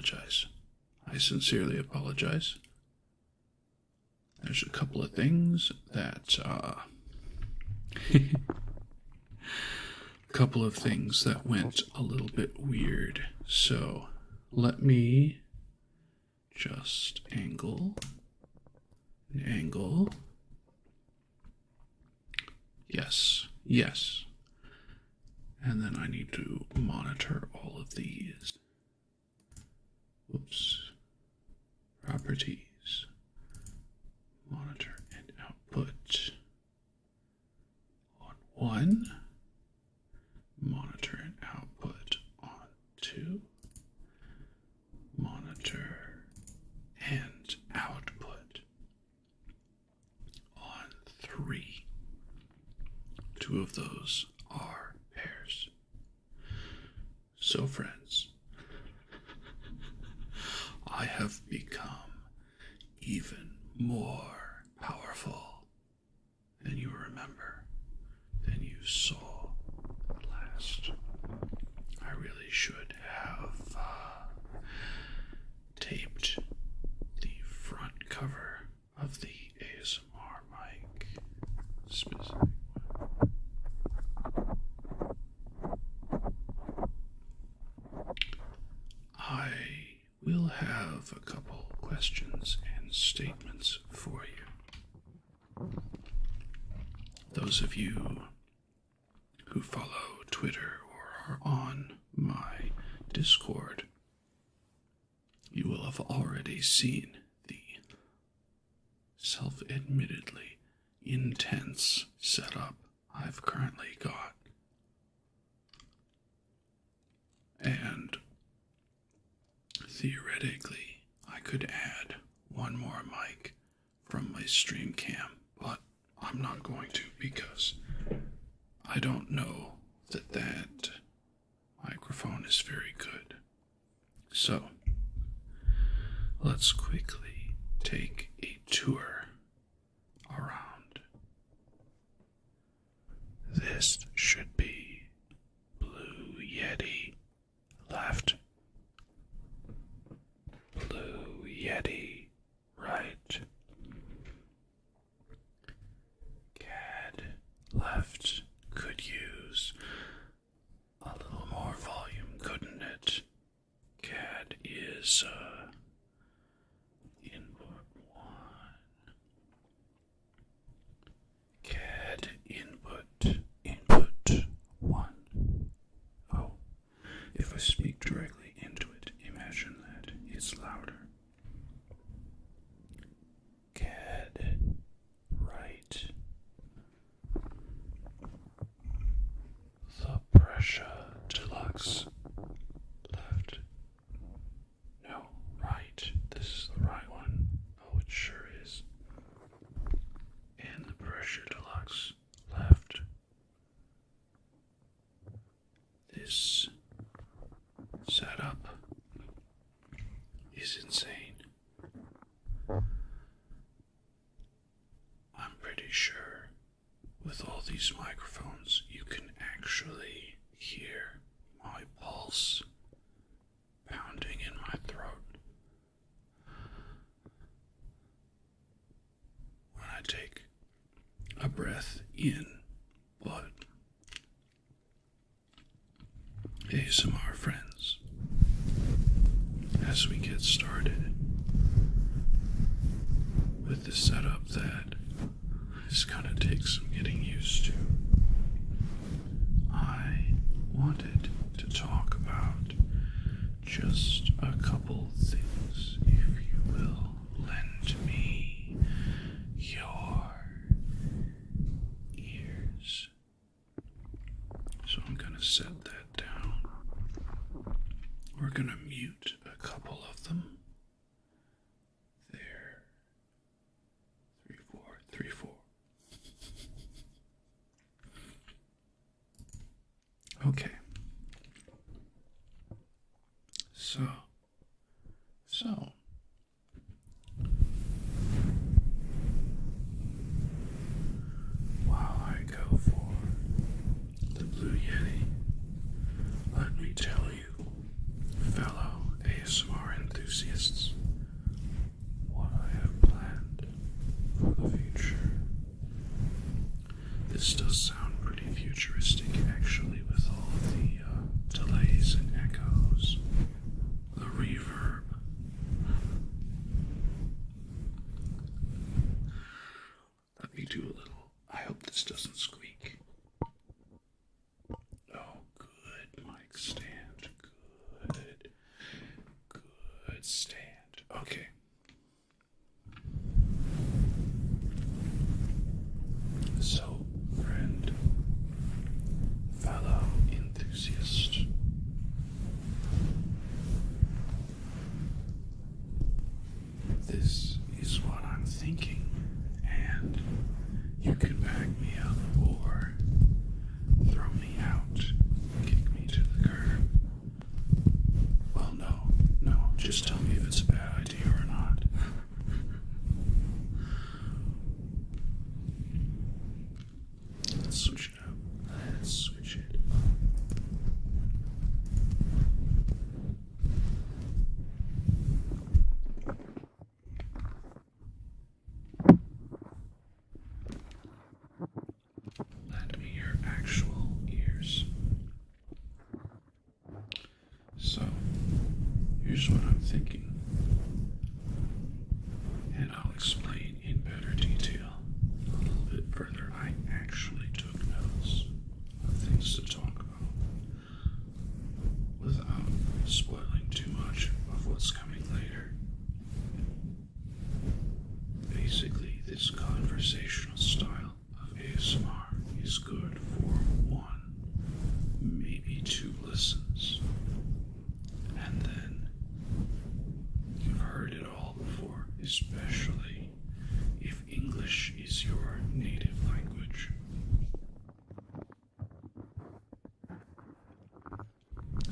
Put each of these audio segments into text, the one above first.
apologize. I sincerely apologize. There's a couple of things that, went a little bit weird. So, let me just angle. Yes. And then I need to monitor all of these. Whoops. Properties. Monitor and output on 1. Monitor and output on 2. Monitor and output on 3. 2 of those are pairs. So, friends, I have become even more powerful than you remember, than you saw last. I really should have taped the front cover of the ASMR mic specific. I will have a couple questions and statements for you. Those of you who follow Twitter or are on my Discord, you will have already seen the self-admittedly intense setup I've currently got. And theoretically, I could add one more mic from my stream cam, but I'm not going to because I don't know that microphone is very good. So, let's quickly take a tour around. This should be Blue Yeti left. Blue Yeti right. CAD left could use a little more volume, couldn't it? CAD is input 1. CAD input 1. Oh, if I speak directly into it, imagine that it's louder. CAD right. The Pressure Deluxe left. No, right. This is the right one. Oh, it sure is. And the Pressure Deluxe left. This setup is insane. I'm pretty sure with all these microphones you can actually hear my pulse pounding in my throat when I take a breath in. But ASMR friends, as we get started with the setup that is gonna take some getting used to, I wanted to talk about just a couple things, if you will. Lend me your ears. So I'm gonna set that down. We're gonna mute a couple of them. There. 3, 4, 3, 4. Okay. So, while I go for the Blue Yeti, let me tell you, fellow ASMR enthusiasts what I have planned for the future. This does sound pretty futuristic, actually, with all of the delays and echoes, the reverb. Let me do a little. I hope this doesn't squeak. Oh, good, mic stand. Good. Good stand. Okay. So, friend, fellow enthusiast, this is what I'm thinking, and you can back me up or throw me out, kick me to the curb. Well, no, just tell me if it's a bad idea or not. Let's switch it up. Let's switch it up. Lend me your actual ears. So, here's what I'm thinking. And I'll explain in better detail a little bit further. I actually took notes of things to talk about without spoiling too much of what's coming later. Basically, this conversational style of ASMR is good for one, maybe two listens. And then you've heard it all before, especially if English is your native language.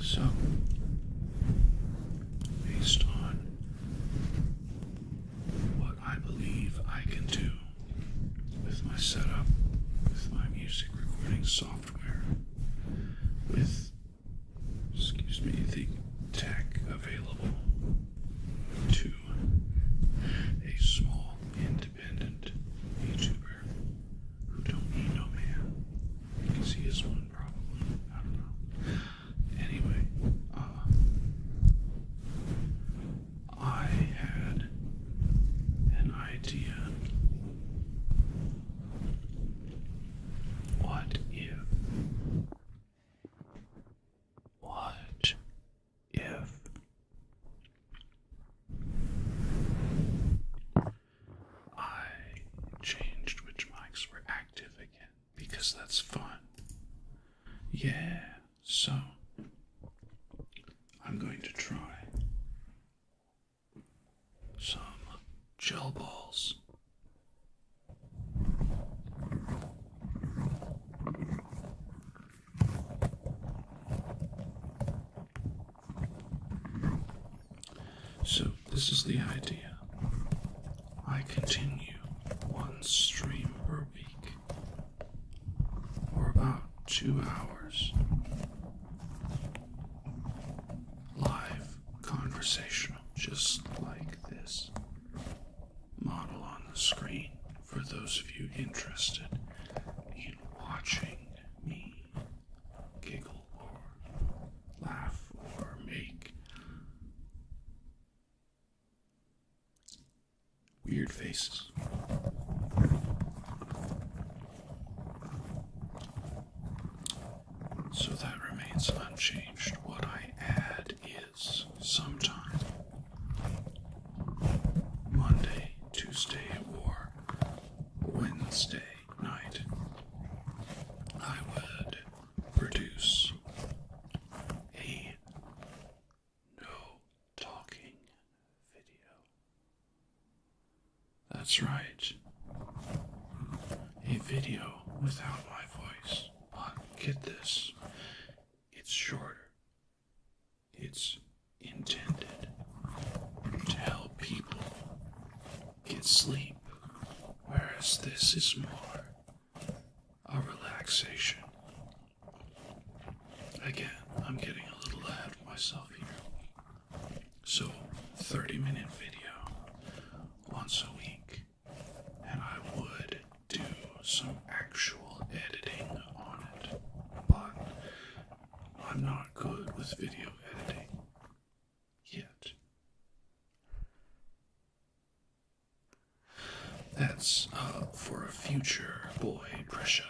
So, based on what I believe I can do with my setup, with my music recording software, with, the tech available to a small independent YouTuber who don't need no man, because he is one probably, I don't know. Anyway, I had an idea. What if I changed which mics were active again? Because that's fun. Yeah, so I'm going to try some gel balls. So this is the idea. I continue one stream per week for about 2 hours. Live conversational, just like this model on the screen, for those of you interested in watching me giggle or laugh or make weird faces. So that remains unchanged. What I add is sometime Monday, Tuesday, or Wednesday night, I would produce a no talking video. That's right. A video without my voice. But get this, it's shorter. It's intended to help people get sleep, whereas this is more a relaxation. Again, I'm getting a little ahead of myself here. So, 30-minute video once a week, and I would do some actual editing on it, but I'm not good with video editing yet. That's for a future boy, Brescia.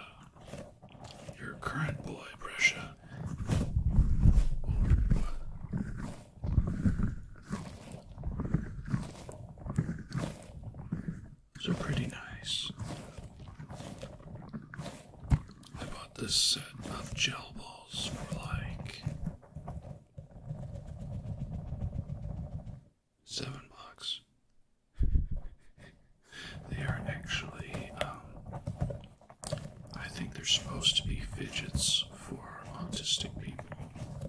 Your current boy, Brescia. Those are pretty nice. I bought this set of gel balls for like $7. They are actually, I think they're supposed to be fidgets for autistic people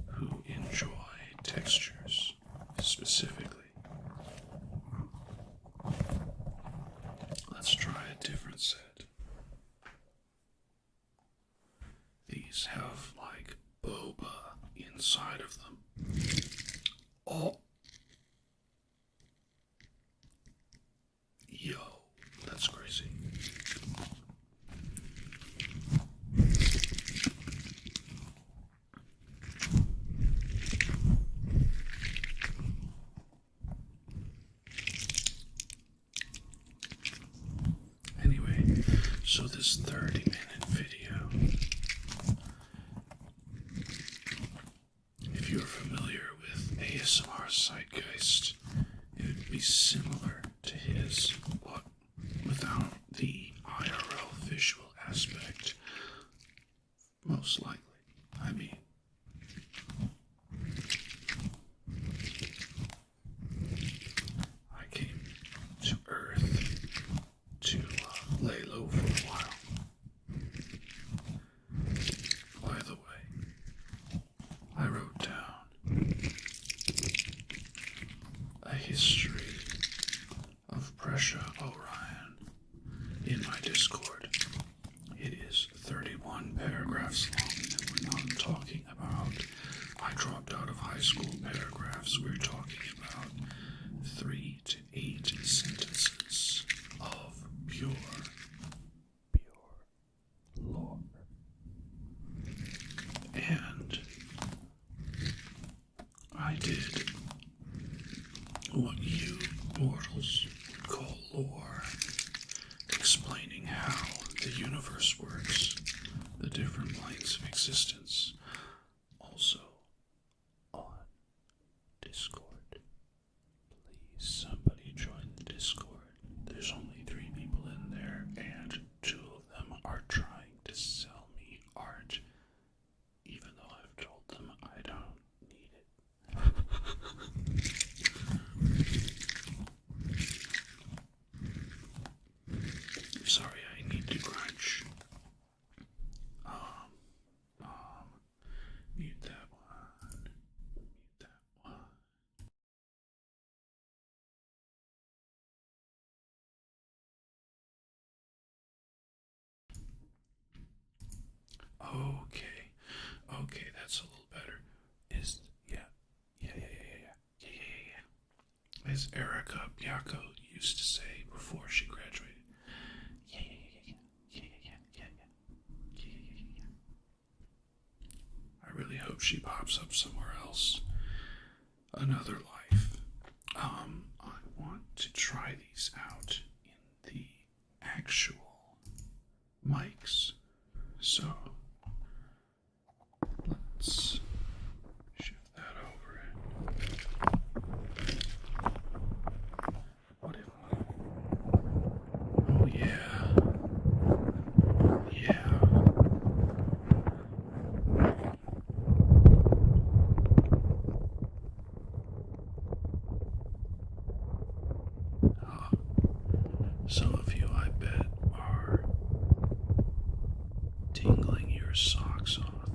who enjoy textures specifically. Let's try a different set. These have like boba inside of them. Oh! Yo, that's crazy. Anyway, so this 30-minute video, if you're familiar with ASMR Zeitgeist, it would be similar to his, but without the IRL visual aspect, most likely. I mean, I came to Earth to lay low for a while. By the way, I wrote down a history of Brescia Orion in my Discord. It is 31 paragraphs long, and we're not talking about I dropped out of high school paragraphs. We're talking about 3 to 8 sentences of pure lore. And I did what you mortals would call lore, explaining how the universe works, the different planes of existence, also on Discord. Please, somebody join the Discord. There's only 3 people in there, and 2 of them are trying to sell me art, even though I've told them I don't need it. Sorry, I need to crunch. Mute that one. Mute that one. Okay, that's a little better. As Erica Biako used to say before she graduated. I really hope she pops up somewhere else. Another life. I want to try these out in the actual mics. So let's shift that over. What if oh yeah. Some of you, I bet, are tingling your socks off.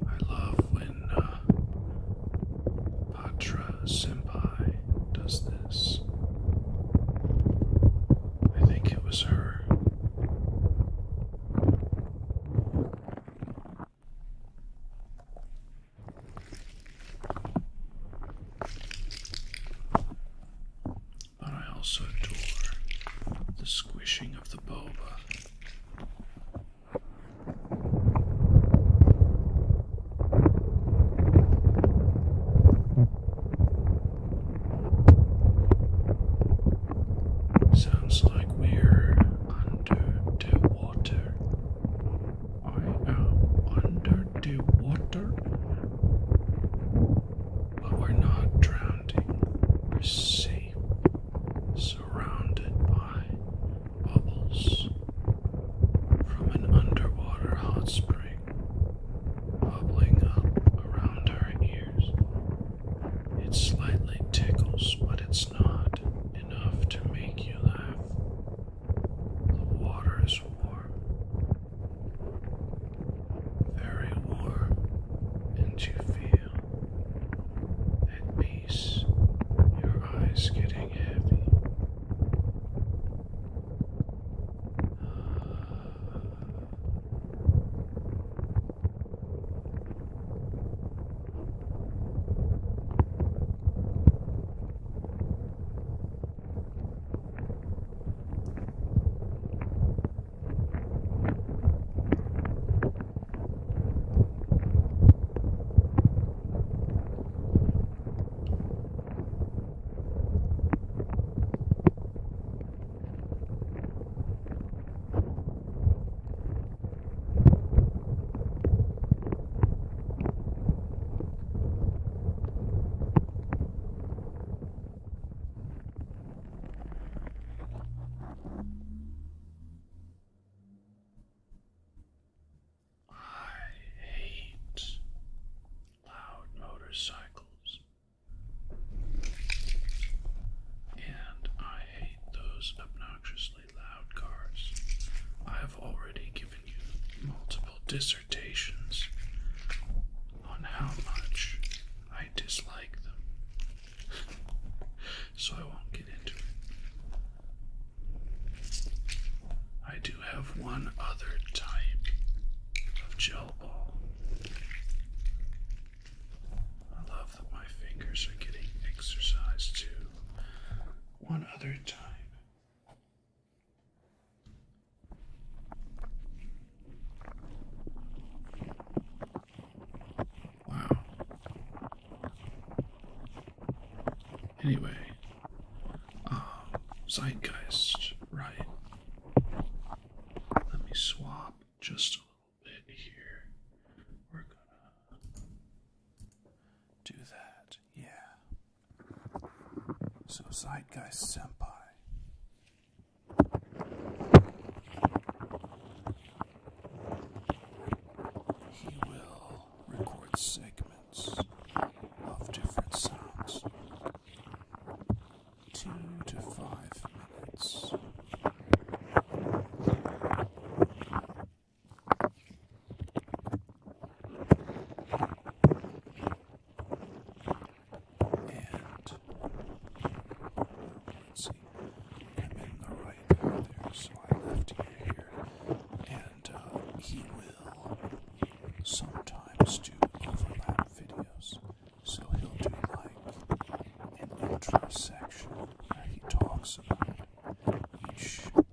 I love when Patra Senpai does this. I think it was her. have already given you multiple dissertations on how much I dislike them, so I won't get into it. I do have one other type of gel ball. I love that my fingers are getting exercise too. One other type. Wow. Anyway, zeitgeist, right? Let me swap just a little bit here. We're gonna do that, yeah. So, zeitgeist senpai. He will record segments of different sounds, 2 to 5 minutes. And let's see, I'm in the right there, so I left here. And he will sometimes do overlap videos. So he'll do like an intro section where he talks about each of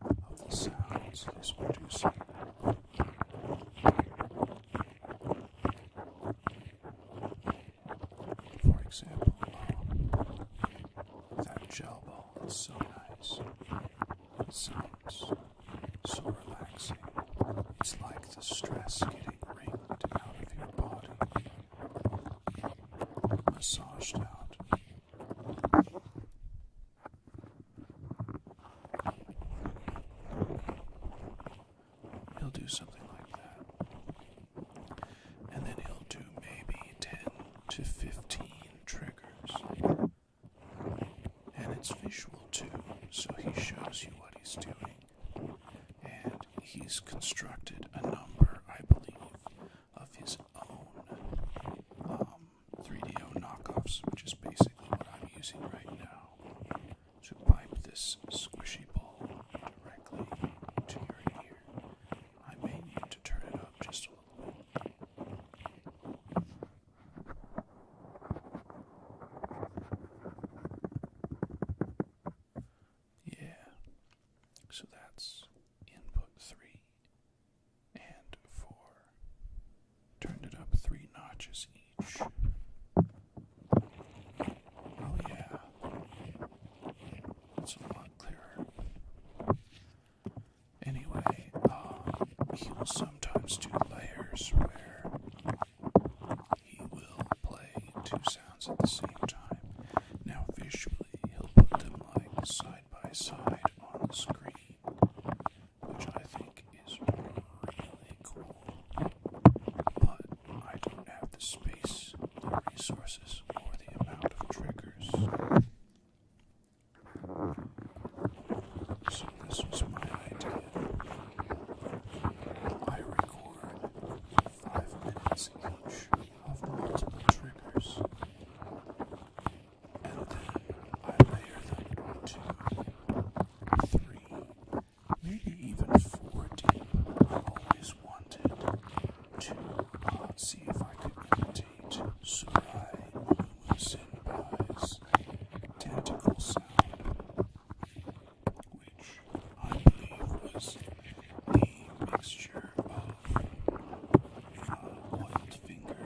the sounds he's producing. For example, that gel ball is so nice. It sounds so relaxing. It's like the stress getting wringed out of your body, massaged out. He'll do something like that. And then he'll do maybe 10 to 15 triggers. And it's visual too, so he shows you what he's doing. And he's constructed a number, I believe, of his own 3DO knockoffs, which is basically what I'm using right now to pipe this squishy ball directly to your ear. I may need to turn it up just a little bit. Yeah, so that's input 3 and 4. Turned it up 3 notches each. Oh yeah, that's a lot clearer. Anyway, he will sometimes do layers where he will play 2 sounds at the same time. Now visually, he'll put them like side by side on the screen, which I think is really cool. But I don't have the space, the resources, or the amount of triggers. So this was my idea. I record 5 minutes each of multiple triggers, and then I layer them 2, 3, maybe even 4 deep. I always wanted to see if I could imitate Surai Mumu Senpai's tentacle sound, which I believe was a mixture of oiled finger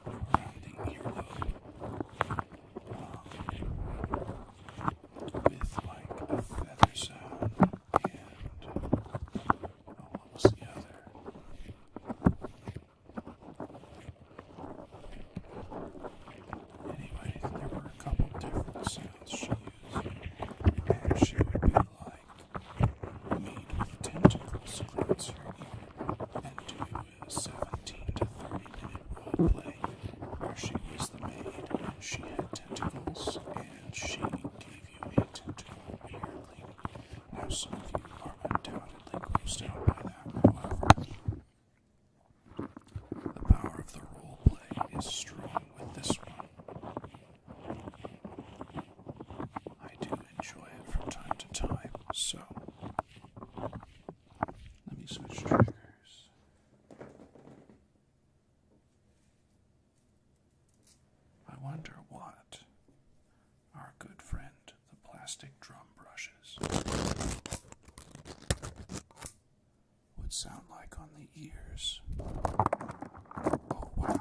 around the earlobe with like a feather sound and what was the other? Anyway, there were a couple different sounds she used, and she would be like meat with tentacles cleanse her ear and do a 17 to 30 minute role play where she was the maid and she had tentacles and she gave you a tentacle ear cleaning. Now some of you are undoubtedly grossed out by would sound like on the ears. Oh, wow.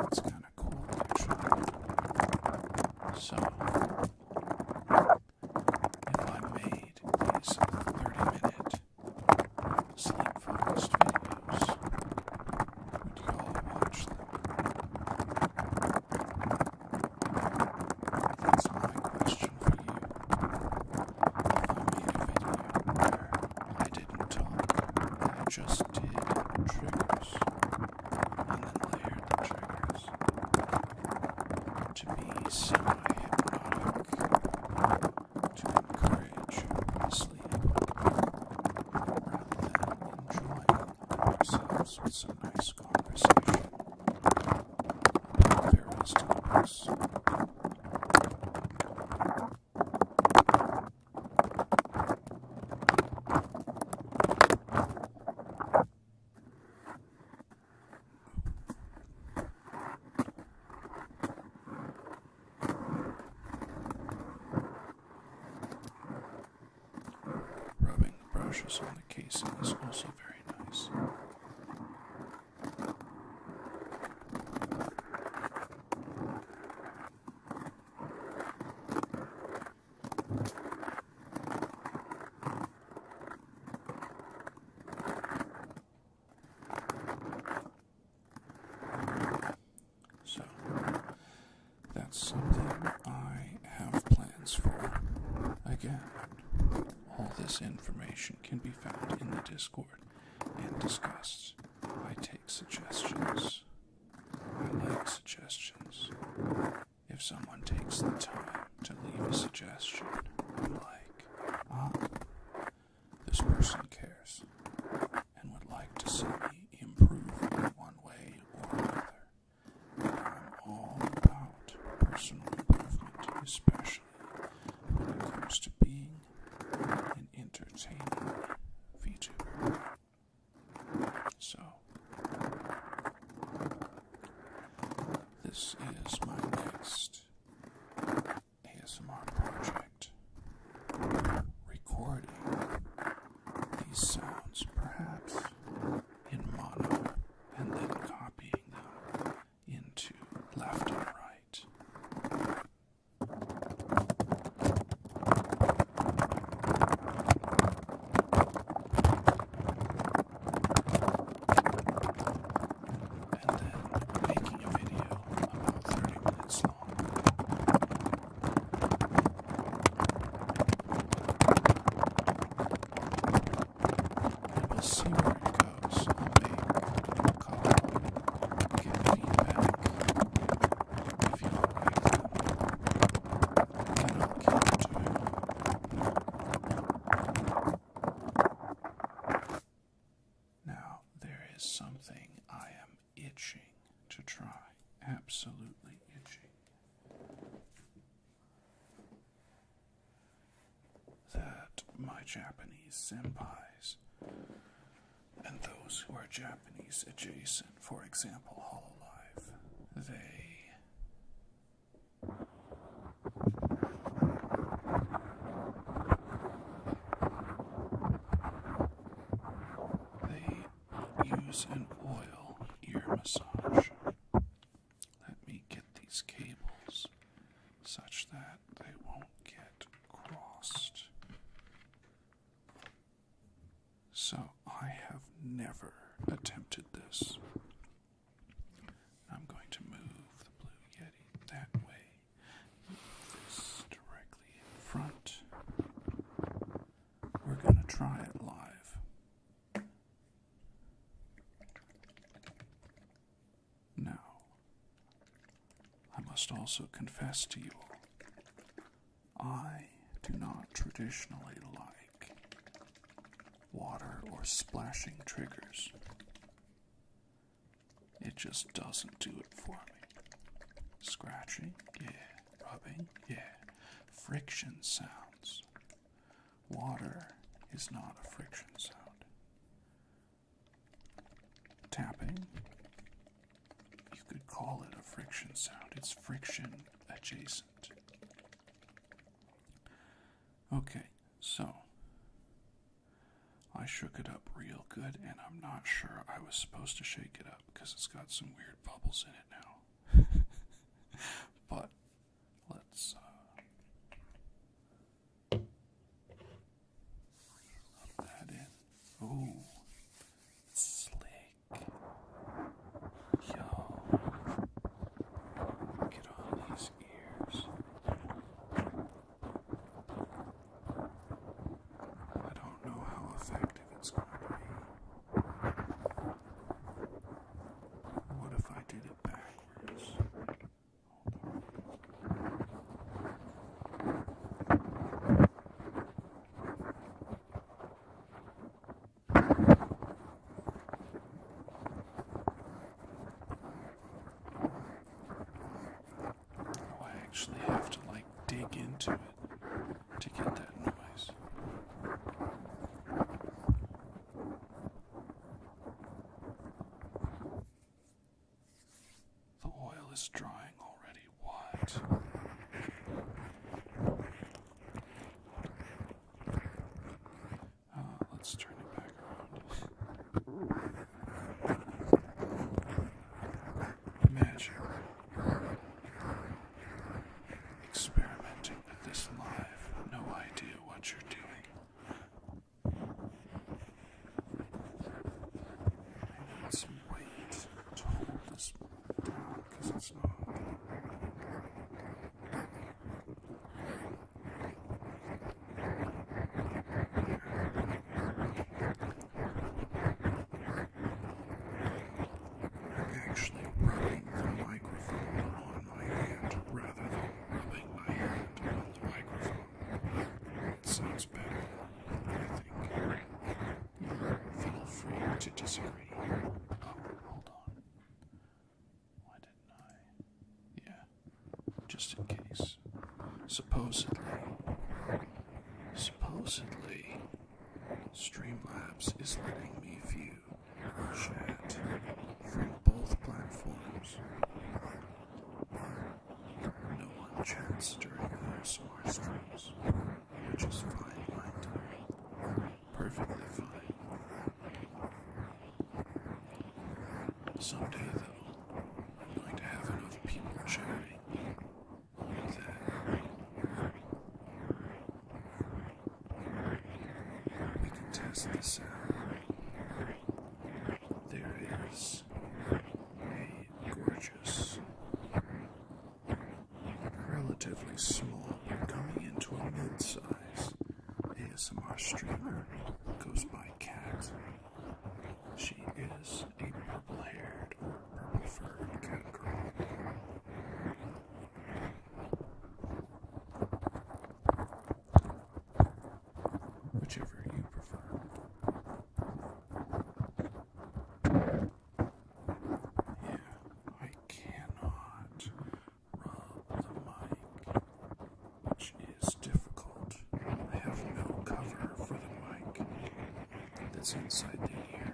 It's kind of cool, actually. So, if I made these 30-minute sleep-focused videos, would you all watch them? That's my question for you. If I made a video where I didn't talk, I just did triggers, and then layered the triggers to be semi-hypnotic, to encourage sleep, rather than enjoying ourselves with some nice conversation about various topics. Rubbing the brushes on the casing is also very nice. So, that's something I have plans for. Again, all this information can be found in the Discord and discussed. I take suggestions. I like suggestions. If someone takes the time to leave a suggestion, I'm like, this person cares and would like to see me improve in one way or another. And I'm all about personal improvement, especially when it comes to being an entertaining VTuber. So, this is my next ASMR project. Recording these sounds, perhaps in mono, and then copying them into left and right. And then making a video about 30 minutes long. And we'll see where it goes. I'll make a call, get feedback. If you don't like them, then I'll keep doing it. Now, there is something I am itching to try. Absolutely itching. That my Japanese senpais and those who are Japanese adjacent, for example, Hololive, they use an oil ear massage. Let me get these cables such that they won't get crossed. So I have never attempted this. I'm going to move the Blue Yeti that way. Move this directly in front. We're going to try it live. Now, I must also confess to you all, I do not traditionally like water or splashing triggers. It just doesn't do it for me. Scratching, yeah. Rubbing, yeah. Friction sounds. Water is not a friction sound. Tapping, you could call it a friction sound. It's friction adjacent. Okay, so I shook it up real good, and I'm not sure I was supposed to shake it up because it's got some weird bubbles in it now. But let's rub that in. Ooh, slick. Yo, get on these ears. I don't know how effective it's going to be. What if I did it backwards? Oh, I actually have to dig into it to get that noise. The oil is drying already. What? Let's turn it back around. Magic. Experimenting with this live. No idea what you're doing. I need some weight to hold this down because it's not. Actually rubbing the microphone on my hand rather than rubbing my hand on the microphone. It sounds better, I think. Feel free to disagree. Oh, hold on. Why didn't I? Yeah, just in case. Supposedly, Streamlabs is letting me view chat from both platforms. No one chats during ASMR streams, which is fine by time. Perfectly fine. Someday, though, I'm going to have enough people chatting that we can test this out. There is a gorgeous, relatively small, but coming into a mid-size ASMR streamer, goes by Cat. She is a purple-haired or purple-furred cat girl. Whichever you prefer. Yeah, I cannot rub the mic, which is difficult. I have no cover for the mic that's inside the ear.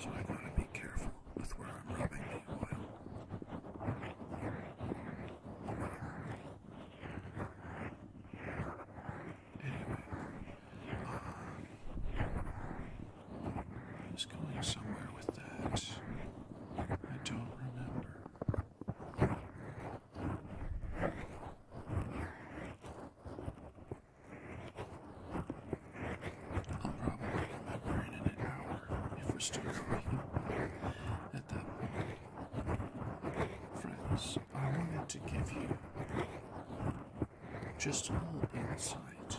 So I gotta be careful with where I'm rubbing the oil. Anyway, I was going somewhere with that. I don't remember. I'll probably remember in an hour if we're still going at that point. Friends, I wanted to give you just a little insight,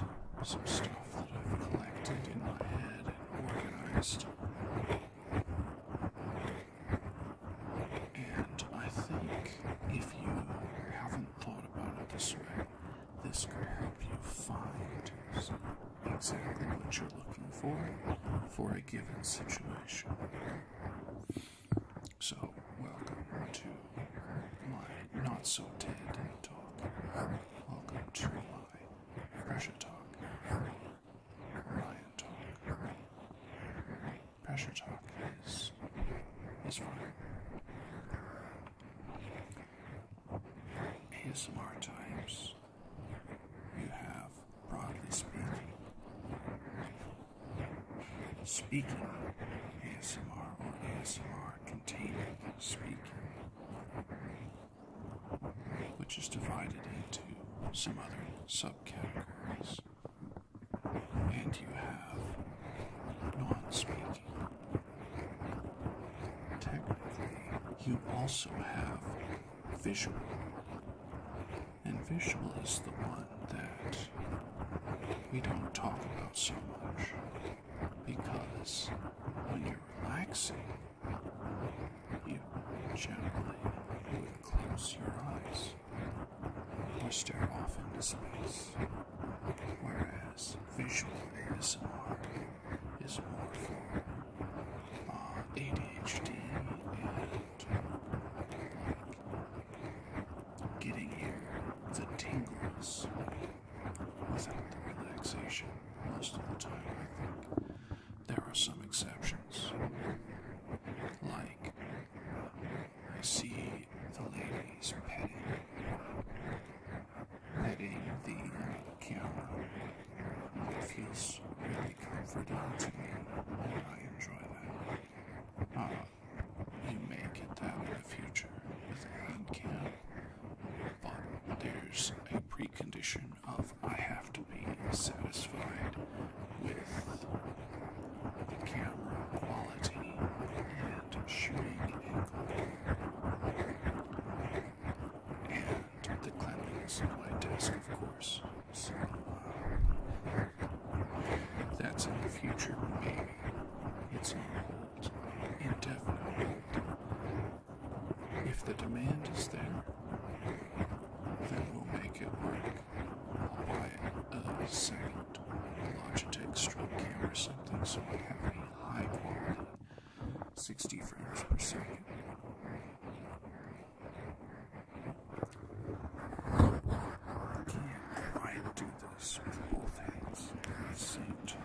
some stuff that I've collected in my head and organized. And I think if you haven't thought about it this way, this could help you find exactly what you're looking for a given situation. So, welcome to my not so dead talk. Welcome to my pressure talk. Ryan talk. Pressure talk is fine. ASMR times speaking ASMR or ASMR containing speaking, which is divided into some other subcategories. And you have non-speaking. Technically, you also have visual. And visual is the one that we don't talk about so much, because when you're relaxing, you generally would close your eyes or stare off into space, whereas visual ASMR is more for ADHD and getting you the tingles without the relaxation most of the time, I think. There are some exceptions, like I see the ladies petting the camera. It feels really comforting to me, and I enjoy that. You may get that in the future with a hand cam, but there's a precondition of I have to be satisfied with the camera quality and shooting angle and the cleanliness of my desk, of course. So that's in the future, maybe. It's on hold, indefinite hold. If the demand is there, then we'll make it work. I'll buy a second Logitech strobe camera or something so I have a high quality 60 frames per second. I can't quite do this with both hands at the same time.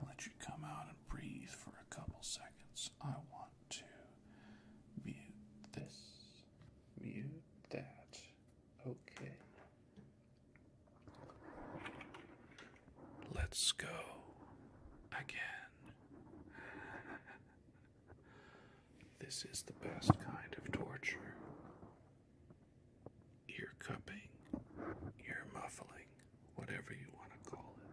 Let you come out and breathe for a couple seconds. I want to mute this, mute that. Okay. Let's go again. This is the best kind of torture. Ear cupping, ear muffling, whatever you want to call it.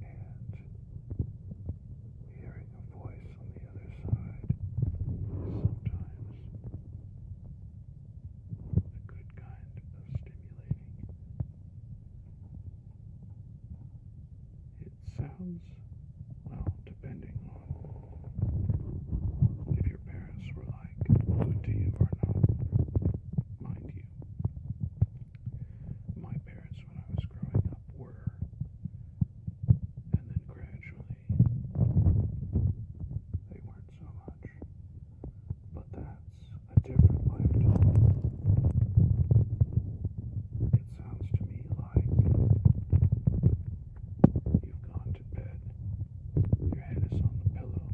And hearing a voice on the other side is sometimes a good kind of stimulating. It sounds, well, depending on if your parents were like good to you or not. Mind you, my parents when I was growing up were, and then gradually they weren't so much. But that's a different lifetime. It sounds to me like you've gone to bed, your head is on the pillow,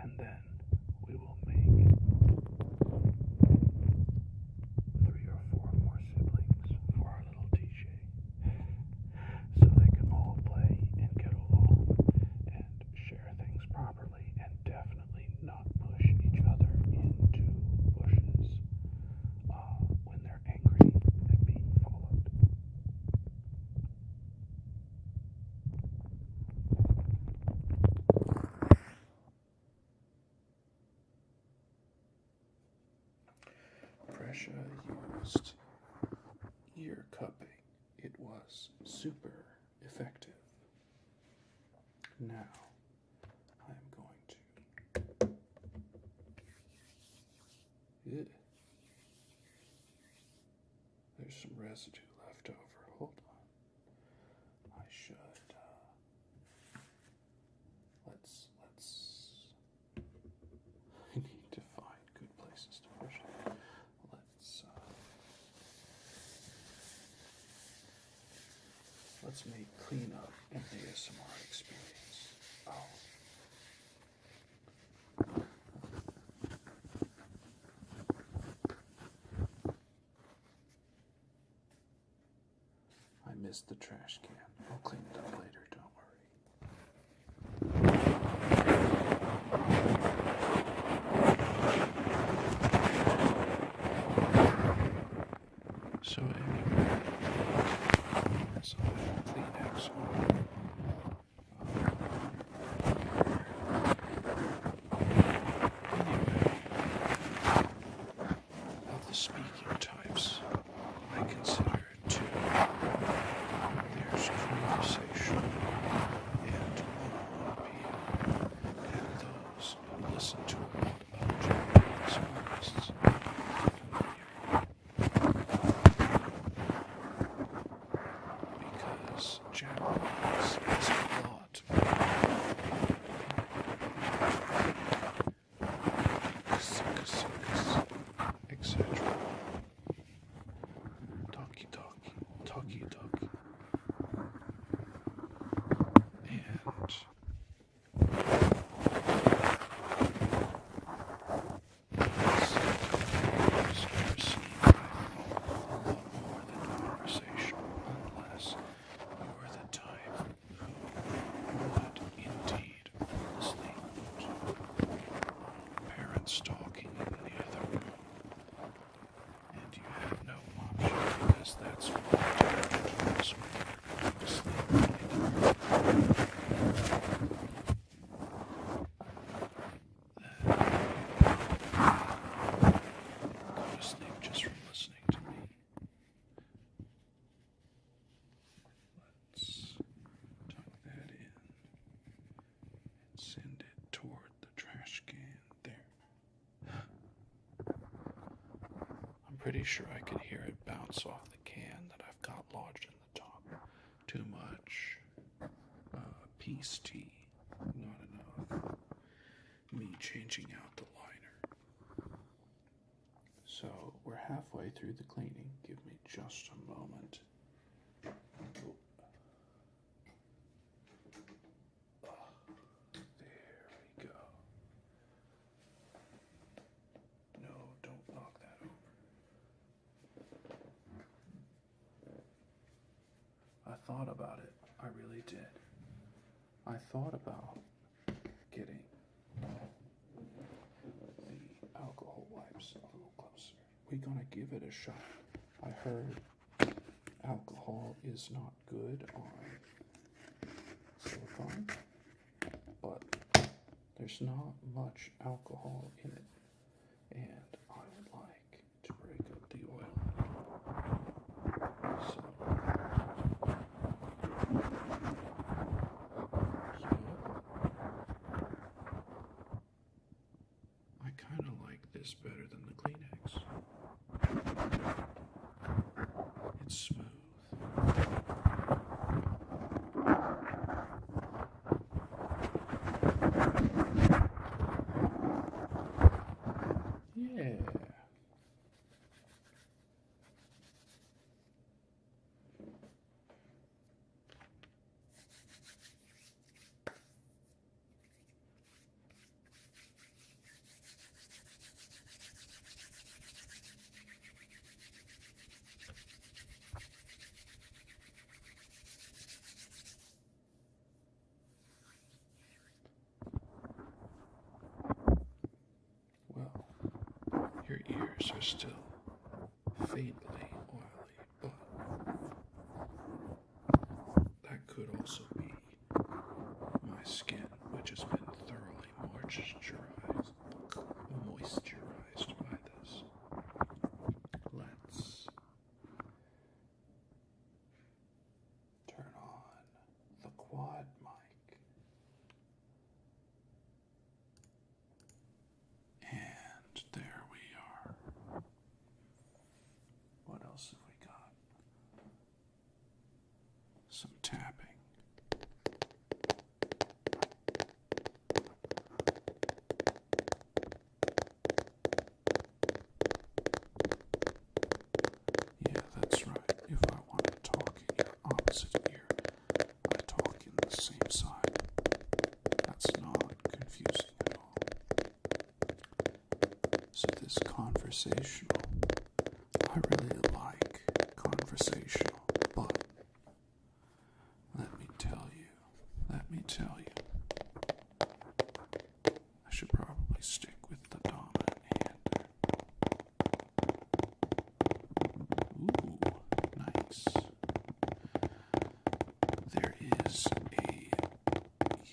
And then we will make 3 or 4 more siblings for our little DJ, so they can all play and get along and share things properly and definitely not push each other into bushes when they're angry at being followed. Pressure used ear cupping. It was super effective. Now I'm going to. Ew. There's some residue left over. Hold on. I should. Let's. I need to find good places to push it. Let's make cleanup an ASMR experience. Oh. I missed the trash can. I'll clean it up later, don't worry. So anyway, so Kleenex on. Anyway, of the speaking types, I consider 2. There's conversation and one-on-one people, and those who listen to a lot of Japanese artists. Because Japanese is a lot etc. Talkie talkie, talkie talkie. And a lot more than conversation, unless you're the type who would indeed sleep. Parents talking in the other room, and you have no option because that's what happens when you're going to sleep later. Go to sleep just from listening to me. Let's tuck that in and send it toward the trash can there. I'm pretty sure I could hear it bounce off the can that I've got lodged in the top. Too much peace tea, not enough. Me changing out the liner. So we're halfway through the cleaning. Give me just a moment. There we go. No, don't knock that over. I thought about it. I really did. I thought about getting the alcohol wipes a little closer. We're gonna give it a shot. I heard alcohol is not good on silicone, but there's not much alcohol in it, and I would like to break up the oil. So, I kind of like this better than the Kleenex. It's smooth. Yeah. fingers are still faintly oily, but that could also be my skin, which has been thoroughly moisturized by this. Let's turn on the quad mic. And there we are. What else have we got? Some tapping. Yeah, that's right. If I want to talk in your opposite ear, I talk in the same side. That's not confusing at all. So this conversational, I really like conversational, but let me tell you, I should probably stick with the dominant hand. Ooh, nice. There is a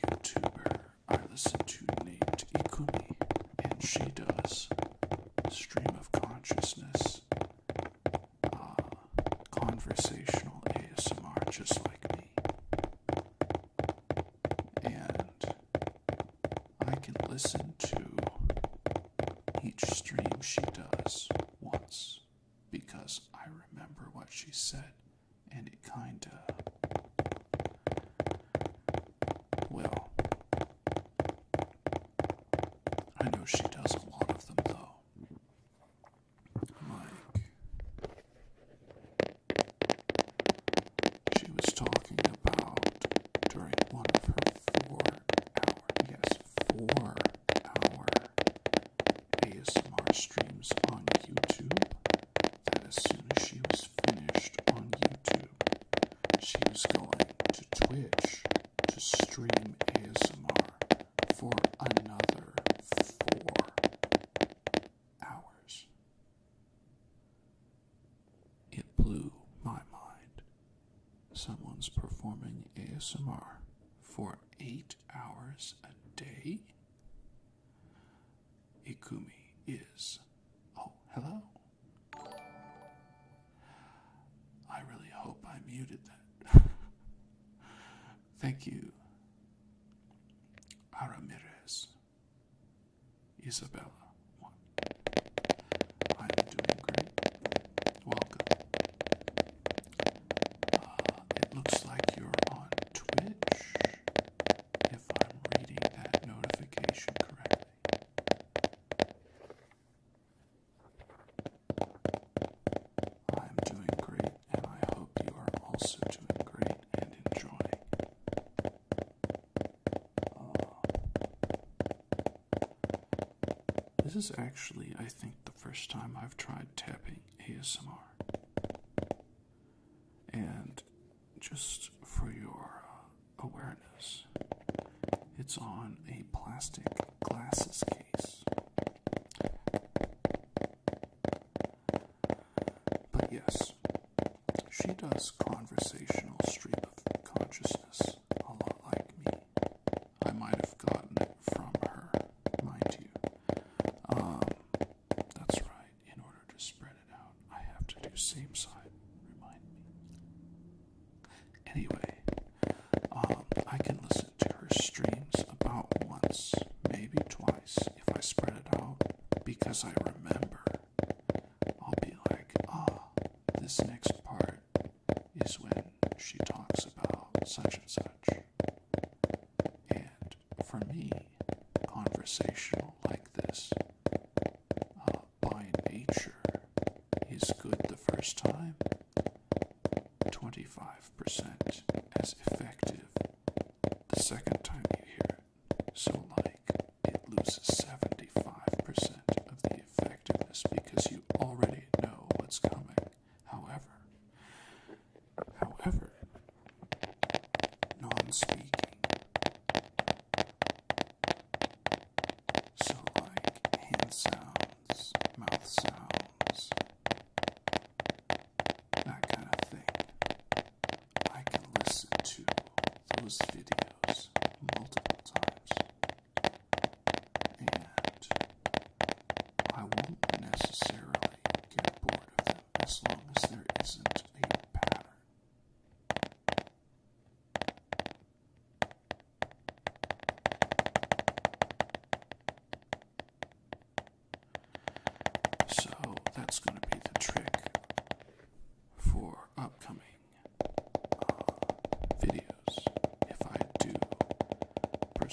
YouTuber I listen to named Ikumi, and she does stream of consciousness, conversational ASMR just like me. And I can listen to each stream she does once because I remember what she said, and it kinda, well, I know she does a lot of them though. Like, she was talking about during one of her 4-hour ASMR streams on YouTube, that as soon as she was finished on YouTube, she was going to Twitch to stream ASMR for another 4 hours. It blew my mind. Someone's performing ASMR for 8 hours a day? Ikumi is. Oh, hello. I really hope I muted that. Thank you, Aramirez. Isabella. I'm doing great. Welcome. It looks like you're on Twitch, if I'm reading that notification correctly. I'm doing great, and I hope you are also doing great and enjoying. This is actually, I think, the first time I've tried tapping ASMR. And just for your awareness, it's on a plastic glasses case. But yes, she does conversational stream of consciousness a lot like me. I might have gotten it from her, mind you. That's right, in order to spread it out, I have to do same side, remind me. Anyway, I can listen to her streams about once, maybe twice, if I spread it out, because I remember. I'll be like, this next part is when she talks about such and such. And for me, conversational like this, by nature, is good the first time, 25% as effective the second time you hear it. So, like, it loses 75% of the effectiveness because you already know what's coming. However, non-speaking, so like hand sounds, mouth sounds,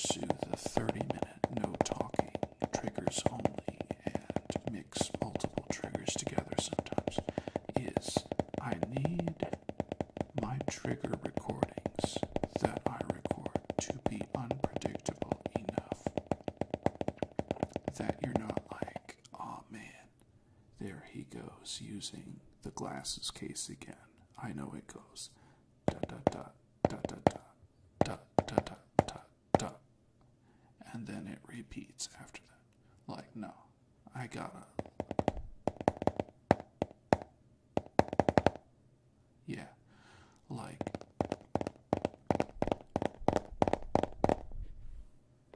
pursue the 30-minute no talking, triggers only, and mix multiple triggers together sometimes is I need my trigger recordings that I record to be unpredictable enough that you're not like, oh man, there he goes using the glasses case again. I know it goes da da da da da da da da da da da, and then it repeats after that. Like, no, I gotta, yeah, like,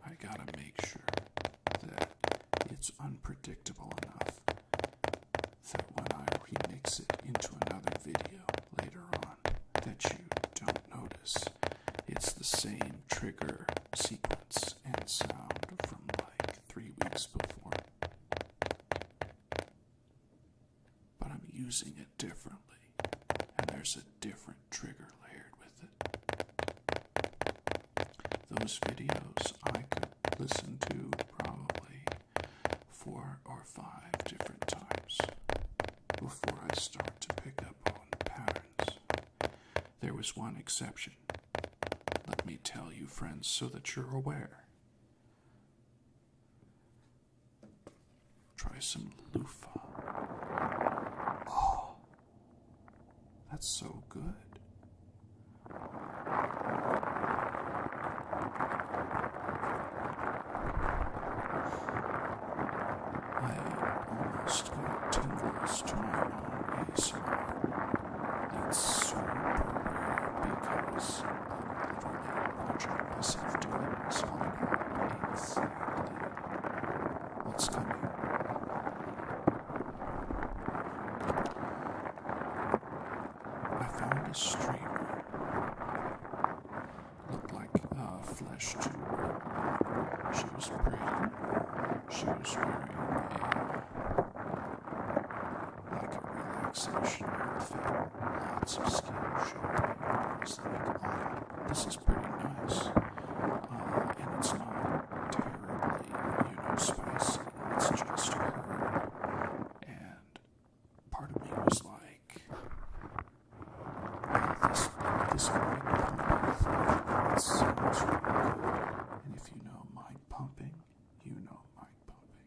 I gotta make sure that it's unpredictable enough that when I remix it into another video later on, that you don't notice it's the same trigger sequence and sound from like 3 weeks before. But I'm using it differently, and there's a different trigger layered with it. Those videos I could listen to probably 4 or 5 different times before I start to pick up on patterns. There was one exception. Let me tell you, friends, so that you're aware. Try some loofah. Oh, that's so good. I almost got tingles to my own ASMR. That's super rare because I'm literally watching myself do it, so I know exactly what's coming. I found a streamer. Looked like a flesh tube. She was pretty. She was wearing like a relaxation outfit, lots of skin showing. I was like, oh, this is pretty nice. And it's not terribly, spicy. It's just her. And part of me was like, well, this mic pumping thing, it sounds really good. And if you know mic pumping, you know mic pumping.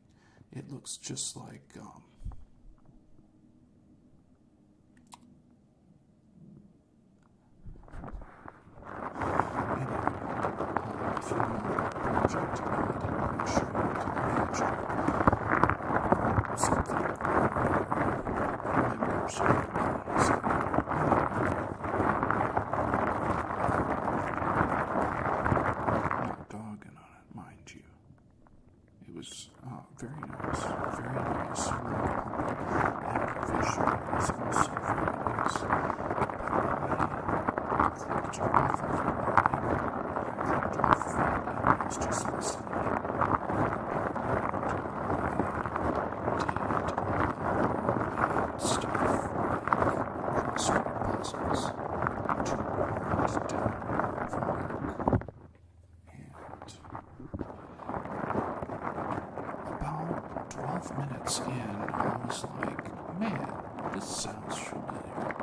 It looks just like, if you know what project I did, I'm sure you can imagine something members of not dogging on it, mind you. It was very nice, very nice. And the visual was also very nice. I clicked off of it. I clicked off of it, and I was just listening. Did stuff like crossword puzzles, 2 hours down from work, and about 12 minutes in, I was like, man, this sounds familiar.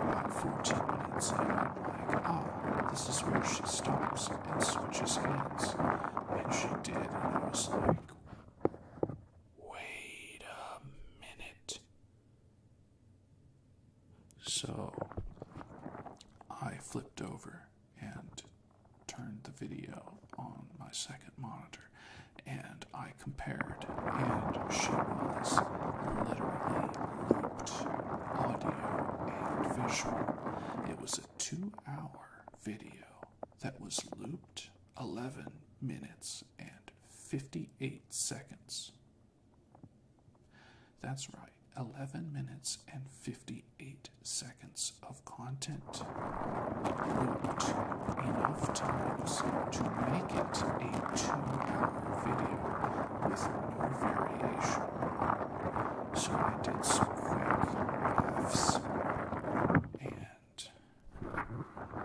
About 14 minutes in, I'm like, oh, this is where she stops and switches hands. And she did, and I was like, wait a minute. So I flipped over and turned the video on my second monitor, and I compared, and she was literally looped audio and visual. It was a 2-hour video that was looped 11 minutes and 58 seconds. That's right, 11 minutes and 58 seconds of content looped enough times to make it a 2-hour video with no variation. So I did some quick maths, and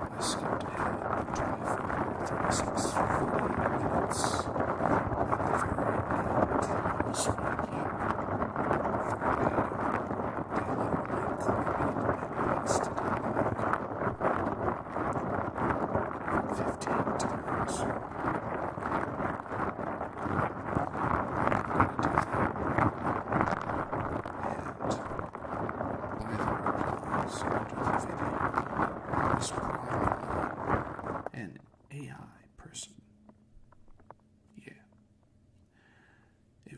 I skipped ahead 24, 36, 40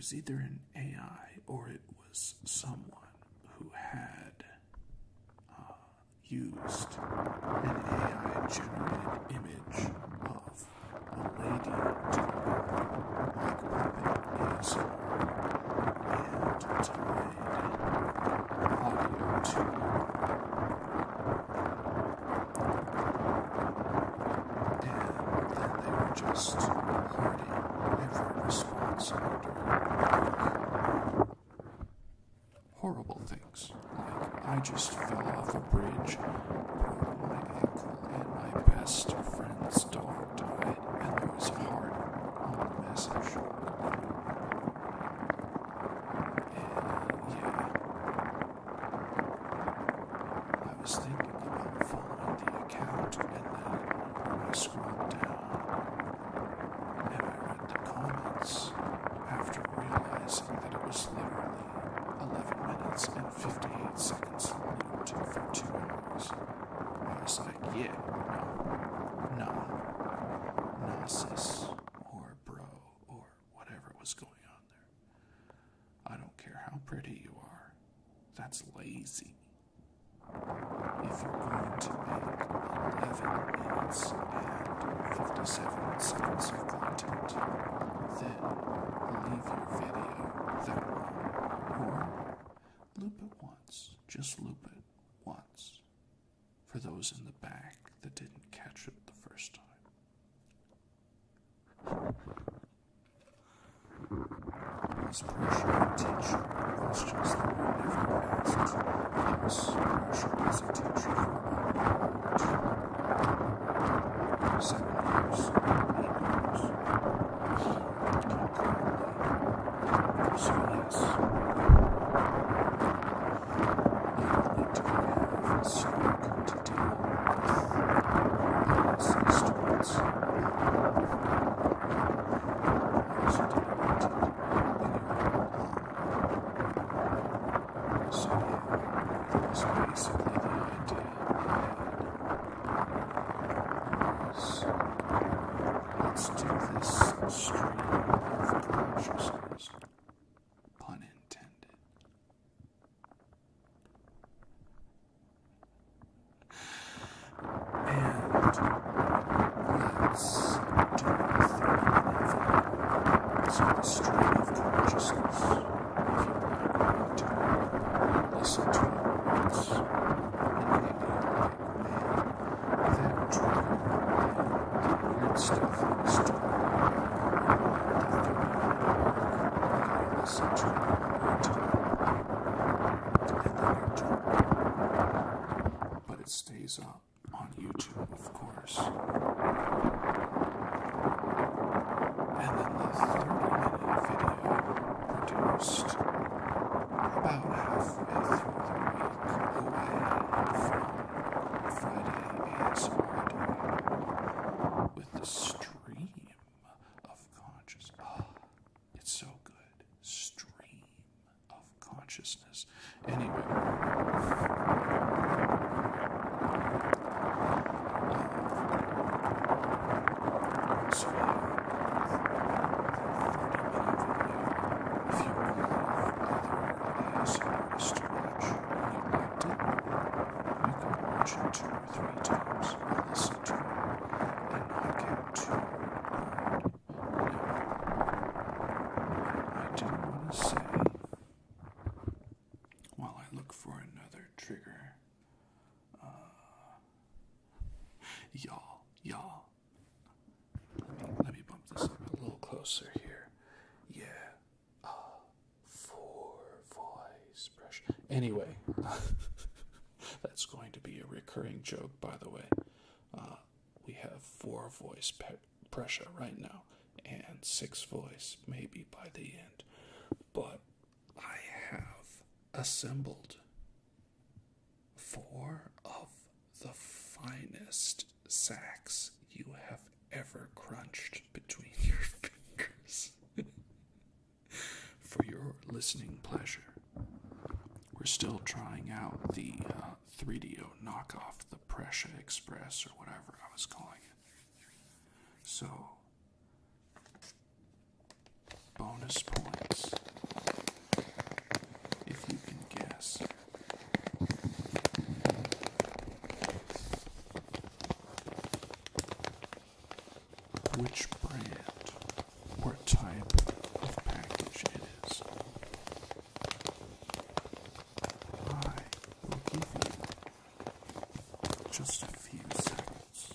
was either an AI or it was someone who had used an AI generated image of a lady doing like puppet ASMR and tied audio to it. And then they were just hearting every response under horrible things. Like, I just fell off a bridge, broke my ankle, and my best friend's dog died, and there was a heart on the message. And yeah, I was thinking about following the account, and then when I scrolled down and I read the comments after realizing that it was literally 11 minutes and 58 seconds looped for 2 hours. I was like, yeah, nah, sis, or bro, or whatever was going on there. I don't care how pretty you are. That's lazy. If you're going to make 11 minutes and 57 seconds of content, then leave your video that long, or loop it once. Just loop it once. For those in the back that didn't catch it the first time. Was pressure a teacher? Questions that were never asked. Yes, pressure was a teacher for about 7 years, 8 years. Concurrently. So yes. You need to have stock to deal with the students. So yeah, that was basically the idea I had. Let's do this stream of consciousness. Pun intended. And let's do a 3-minute video. So the stream of consciousness, if you like to listen to it once, and maybe you're like, man, that triggered the weird stuff I was doing. The 30-minute mark, I gotta listen to it or two, and then you're done. But it stays up on YouTube, of course. And then the 30-minute video produced about halfway through the week away from Friday ASMR Day with the stream of consciousness. Ah, it's so good. Stream of consciousness. Anyway. So yeah, that 30-minute video, if you were other ASMR artists to watch and you liked it, you can watch it 2 or 3 times or listen to it and not get too bored. I do want to say, while I look for another trigger, y'all, let me bump this up a little closer here. Yeah. 4 voice pressure. Anyway, that's going to be a recurring joke, by the way. We have 4 voice pressure right now, and 6 voice maybe by the end. But I have assembled 4 of the finest sacks you have ever crunched between your fingers for your listening pleasure. We're still trying out the 3DO knockoff, the Pressure Express, or whatever I was calling it. So, bonus points which brand or type of package it is. I will give you just a few seconds.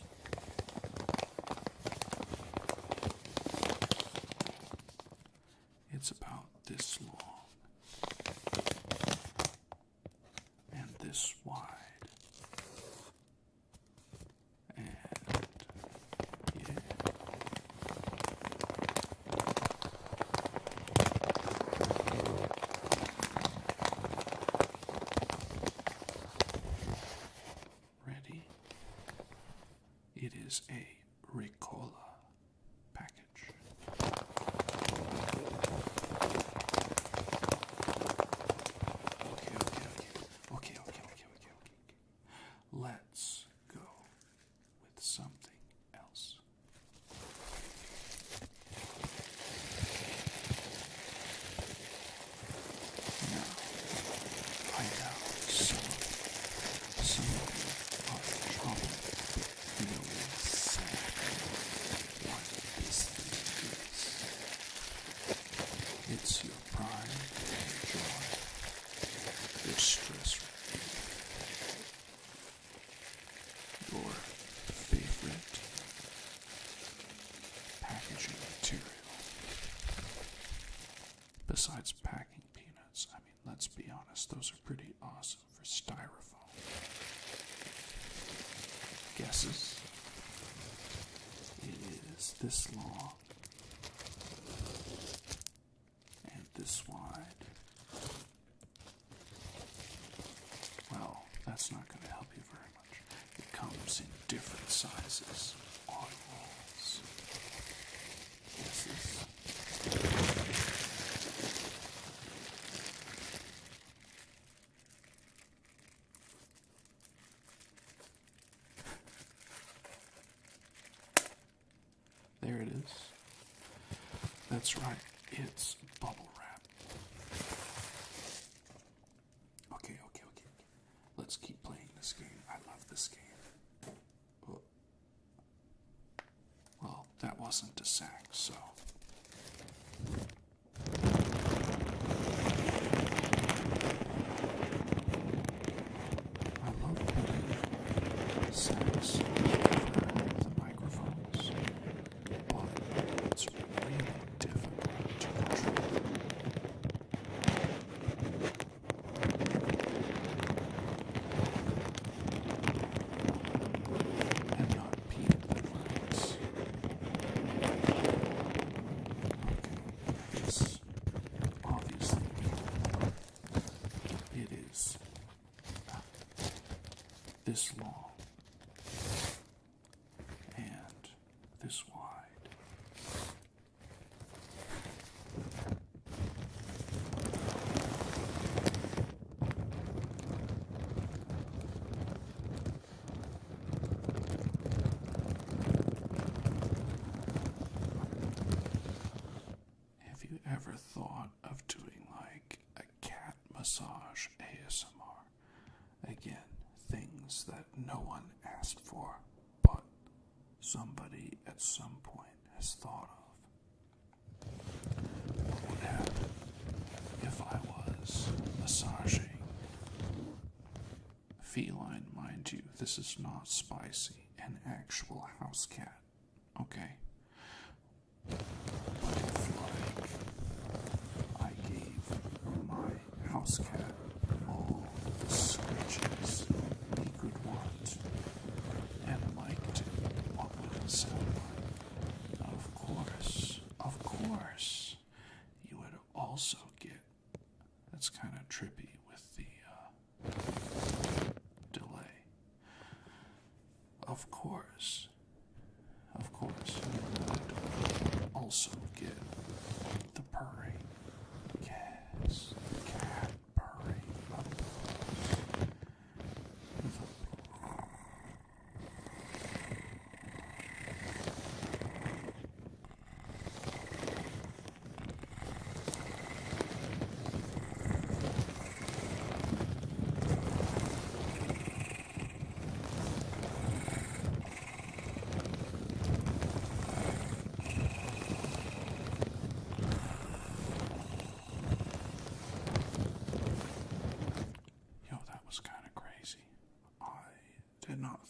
It's about this long and this wide. And yeah. Ready? It is a Ricola package. Okay. Let's go with something else. Now, I know some of you are troubled with knowing exactly what this thing is. It's your pride and joy, your stress relief, your favorite packaging material. Besides packing peanuts, I mean, let's be honest, those are pretty awesome for styrofoam. Guesses? It is this long and this wide. Well, that's not going to help you very much. It comes in different sizes on rolls. Guesses? There it is. That's right, it's bubble wrap. Okay. Let's keep playing this game. I love this game. Oh. Well, that wasn't a sack, so. I love putting sacks over the microphones, but it's really difficult to control. And not peanut buttons. Okay, this obviously it is this long and this wide. Have you ever thought of doing like a cat massage ASMR? Again, things that no one asked for, but somebody at some point has thought of. What would happen if I was massaging feline, mind you, this is not spicy, an actual house cat, okay? But if, like, I gave my house cat all the scratches he could want and liked what would it sound like? Of course, you would also get, that's kind of trippy with the delay. Of course, you would also get the purring. Yes, cat purring.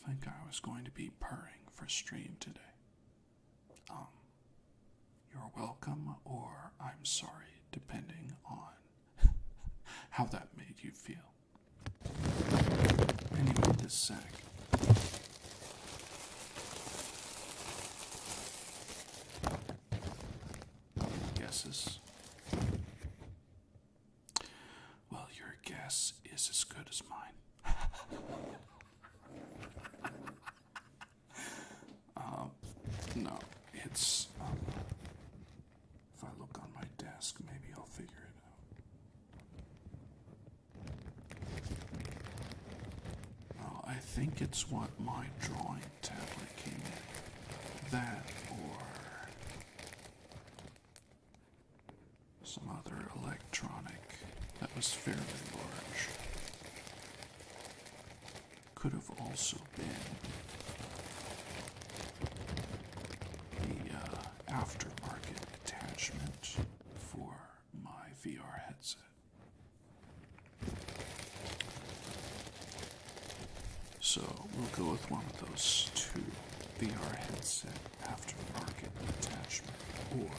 think I was going to be purring for stream today. You're welcome, or I'm sorry, depending on how that made you feel. Anyway, this sack. Guesses? Well, your guess is as good as mine. No, it's, if I look on my desk, maybe I'll figure it out. Oh, I think it's what my drawing tablet came in. That, or some other electronic that was fairly large. Could have also been the aftermarket attachment for my VR headset. So we'll go with one of those two, VR headset aftermarket attachment or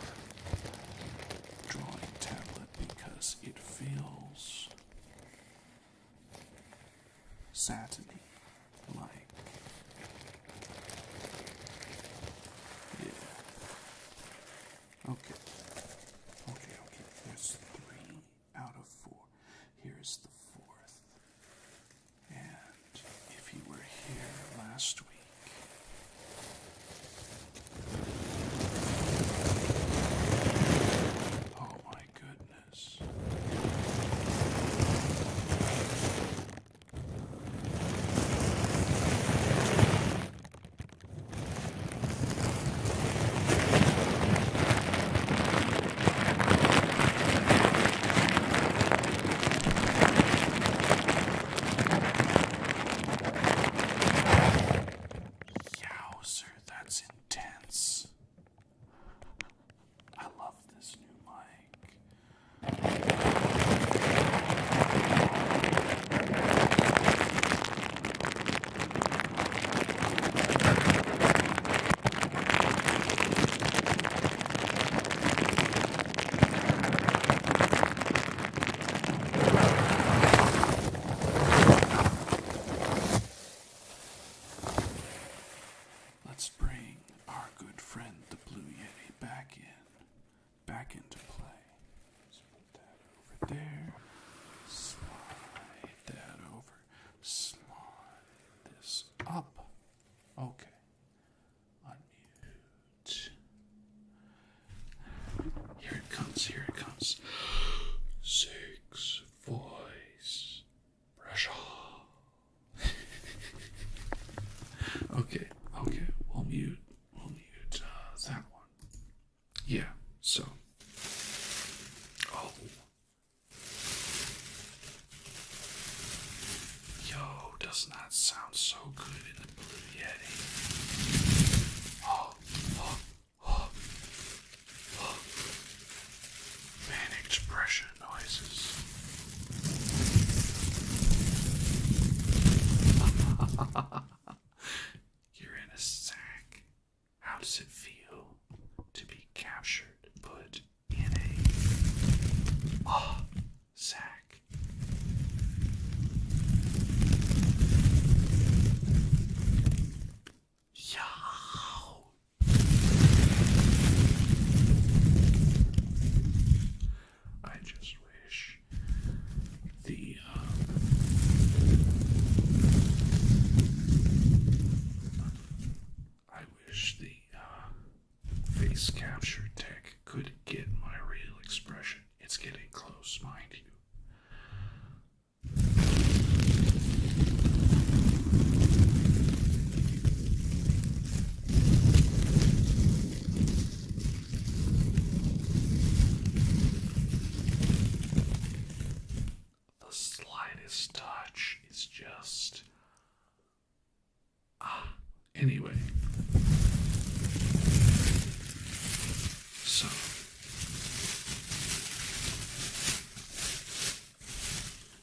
drawing tablet, because it feels satiny like. Yeah. Okay. There's 3 out of 4. Here's the 4th. And if you were here last week, oh my goodness. Yowzer, that's intense. I love this new mic. Let's bring our good friend the Blue Yeti back into play. Let's put that over there. Slide that over. Slide this up. Okay. Unmute. Here it comes. 6 voice pressure. Okay, we'll mute that one. Yeah, so. Oh. Yo, doesn't that sound so good in the Blue Yeti? Oh. Manic depression noises. You're in a sack. How does it feel to be captured, put in a sack? Yo! I just wish the face capture tech could get my real expression. It's getting close, mind you. The slightest touch is just anyway. So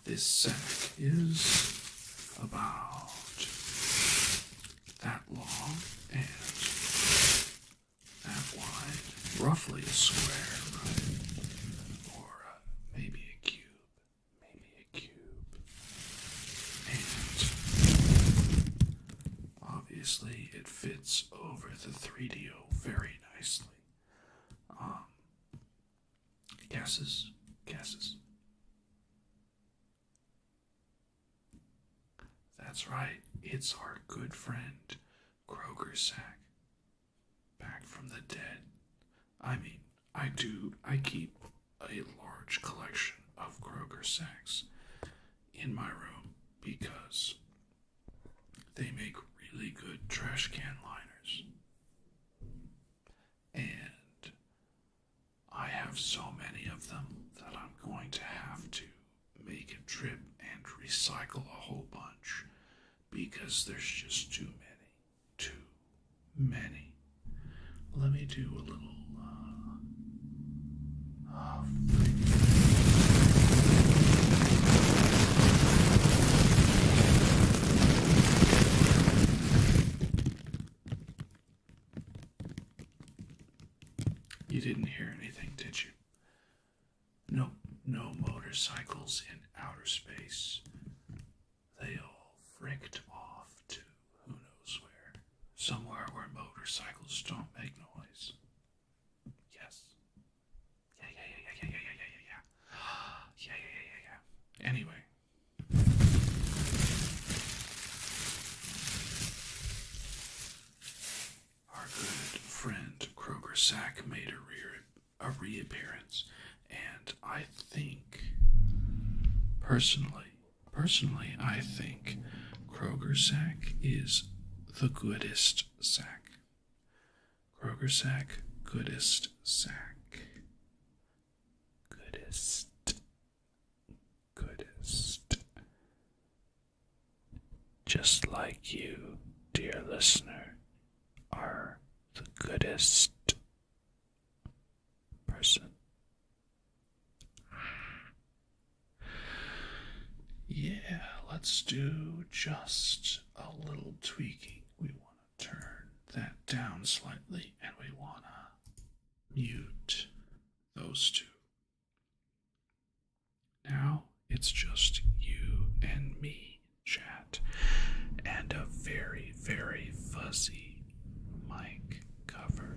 this sack is about roughly a square, right? Or maybe a cube. Maybe a cube. And obviously it fits over the 3DO very nicely. Guesses? Guesses? That's right, it's our good friend, Kroger Sack. Back from the dead. I mean, I keep a large collection of Kroger Sacks in my room because they make really good trash can liners. And I have so many of them that I'm going to have to make a trip and recycle a whole bunch because there's just too many. Too many. Let me do a little, You didn't hear anything, did you? No, no motorcycles in outer space. They all fricked off to who knows where. Somewhere where motorcycles don't make noise. Yes. Yeah. Anyway. Our good friend Kroger Sack made a reappearance, and I think, personally, I think Kroger Sack is the goodest sack. Kroger Sack, goodest sack. Goodest. Just like you, dear listener, are the goodest person. Yeah, let's do just a little tweaking. We want to turn that down slightly, and we want to mute those two. Now it's just you and me, chat, and a very, very fuzzy mic cover.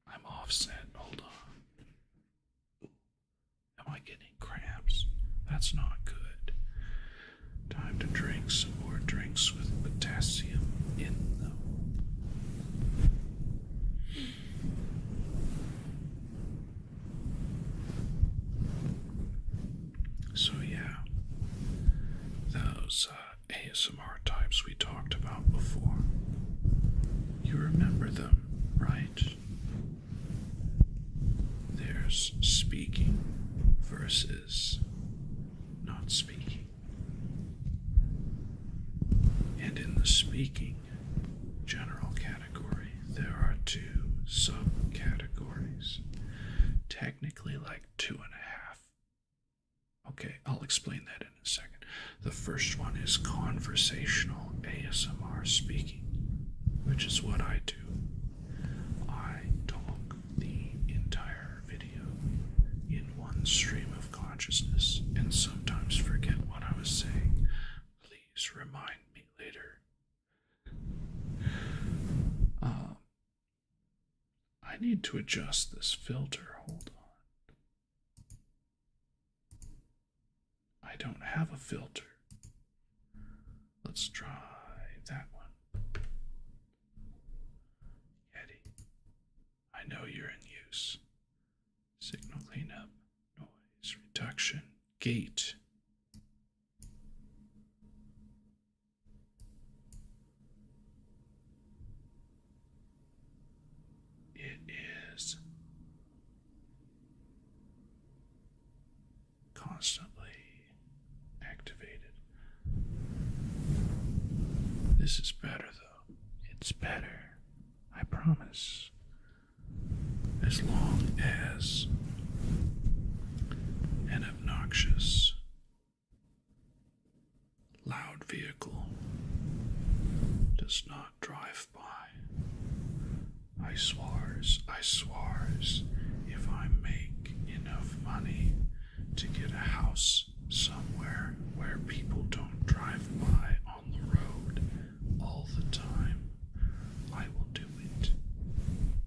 I'm offset. Hold on. Am I getting cramps? That's not good. Time to drink some more drinks with potassium in them. So yeah, those ASMR types we talked about before. You remember them, right? There's speaking versus not speaking. And in the speaking general category, there are two subcategories. Technically like 2.5. Okay, I'll explain that in a second. The first one is conversational ASMR speaking, which is what I do. I talk the entire video in one stream of consciousness and sometimes forget what I was saying. Please remind me later. I need to adjust this filter. Hold on. I don't have a filter. Let's try that one. Yeti. I know you're in use. Signal cleanup, noise reduction, gate. It is constantly activated. This is better though. It's better. I promise. As long as an obnoxious loud vehicle does not drive by. I swears, if I make enough money to get a house somewhere where people don't drive by on the road all the time, I will do it.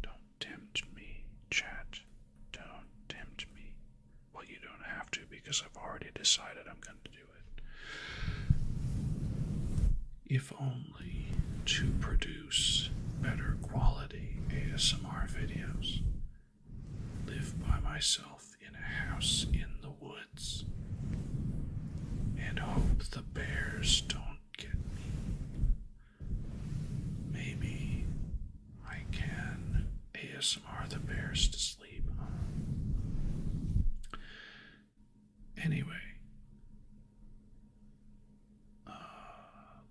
Don't tempt me, chat. Don't tempt me. Well, you don't have to because I've already decided I'm going to do it. If only to produce better quality ASMR videos. Live by myself in a house in the woods and hope the bears don't get me. Maybe I can ASMR the bears to sleep, huh? Anyway,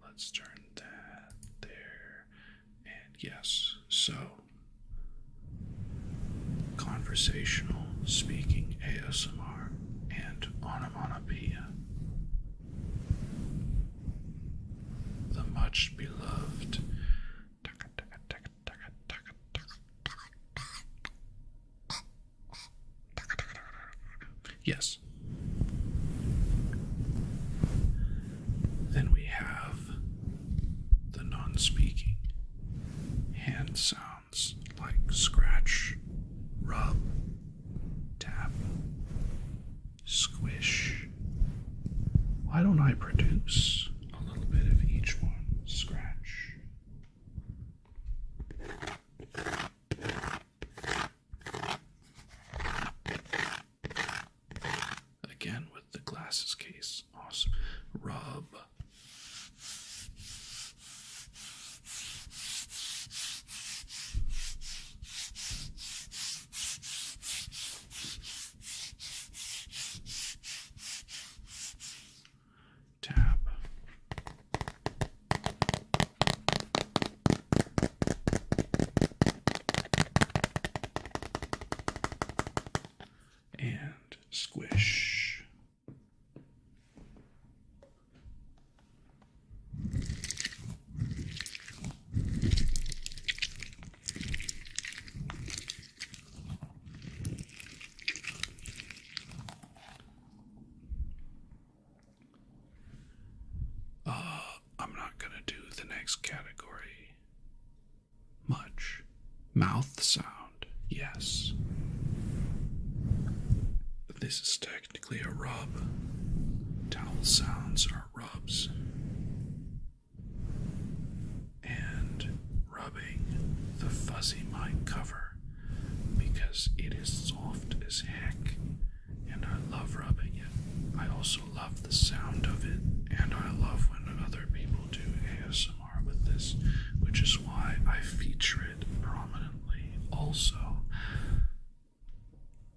let's turn that there. And yes, so conversational speaking ASMR and onomatopoeia. The much beloved yes. Then we have the non-speaking hand sounds like scratch, rub, tap, squish. Why don't I produce a little bit of each one? Scratch. Again with the glasses case. Awesome. Rub. Tap. And squish. I'm not going to do the next category much. Mouth sound, yes. But this is technically a rub. Towel sounds are rubs. And rubbing the fuzzy mic cover because it is soft as heck and I love rubbing it. I also love the sound of it, and I love when other people do ASMR with this, which is why I feature it prominently. Also,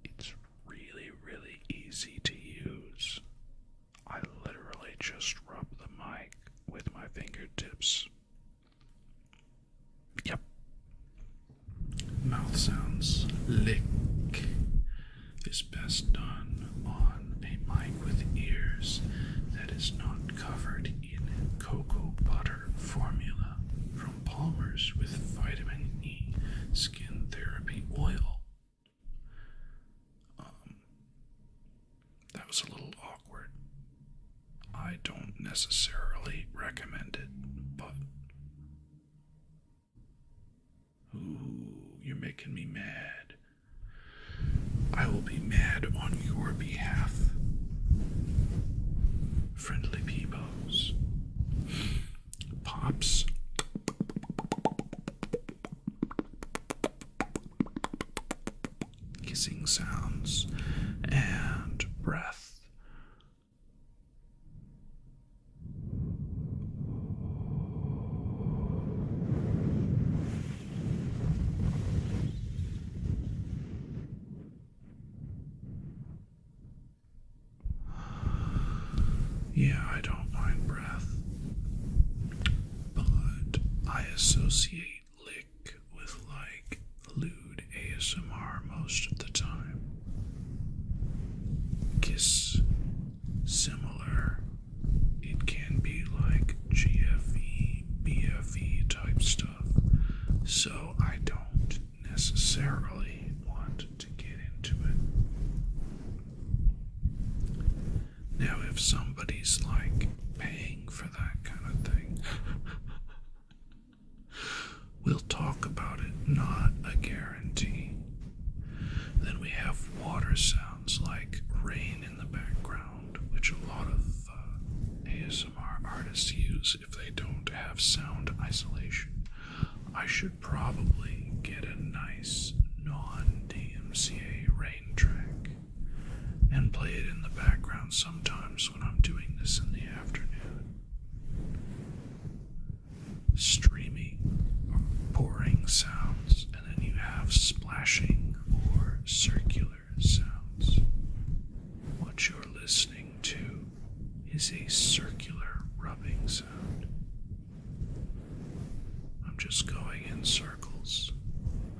it's really, really easy to use. I literally just rub the mic with my fingertips. Yep. Mouth sounds. Lick is best done on a mic with ears that is not covered in cocoa butter formula from Palmer's with vitamin E skin therapy oil. That was a little awkward. I don't necessarily recommend it, but ooh, you're making me mad. I will be mad on your behalf. Friendly peepos. Pops. Kissing sounds. And breath. Yeah, I don't mind breath, but I associate lick with like lewd ASMR most of the time. Kiss, similar. It can be Now, if somebody's like paying for that kind of thing, we'll talk about it, not a guarantee. Then we have water sounds like rain in the background, which a lot of ASMR artists use if they don't have sound isolation. I should probably get a nice non-DMCA rain track and play it in the background sometimes when I'm doing this in the afternoon. Streaming or pouring sounds, and then you have splashing or circular sounds. What you're listening to is a circular rubbing sound. I'm just going in circles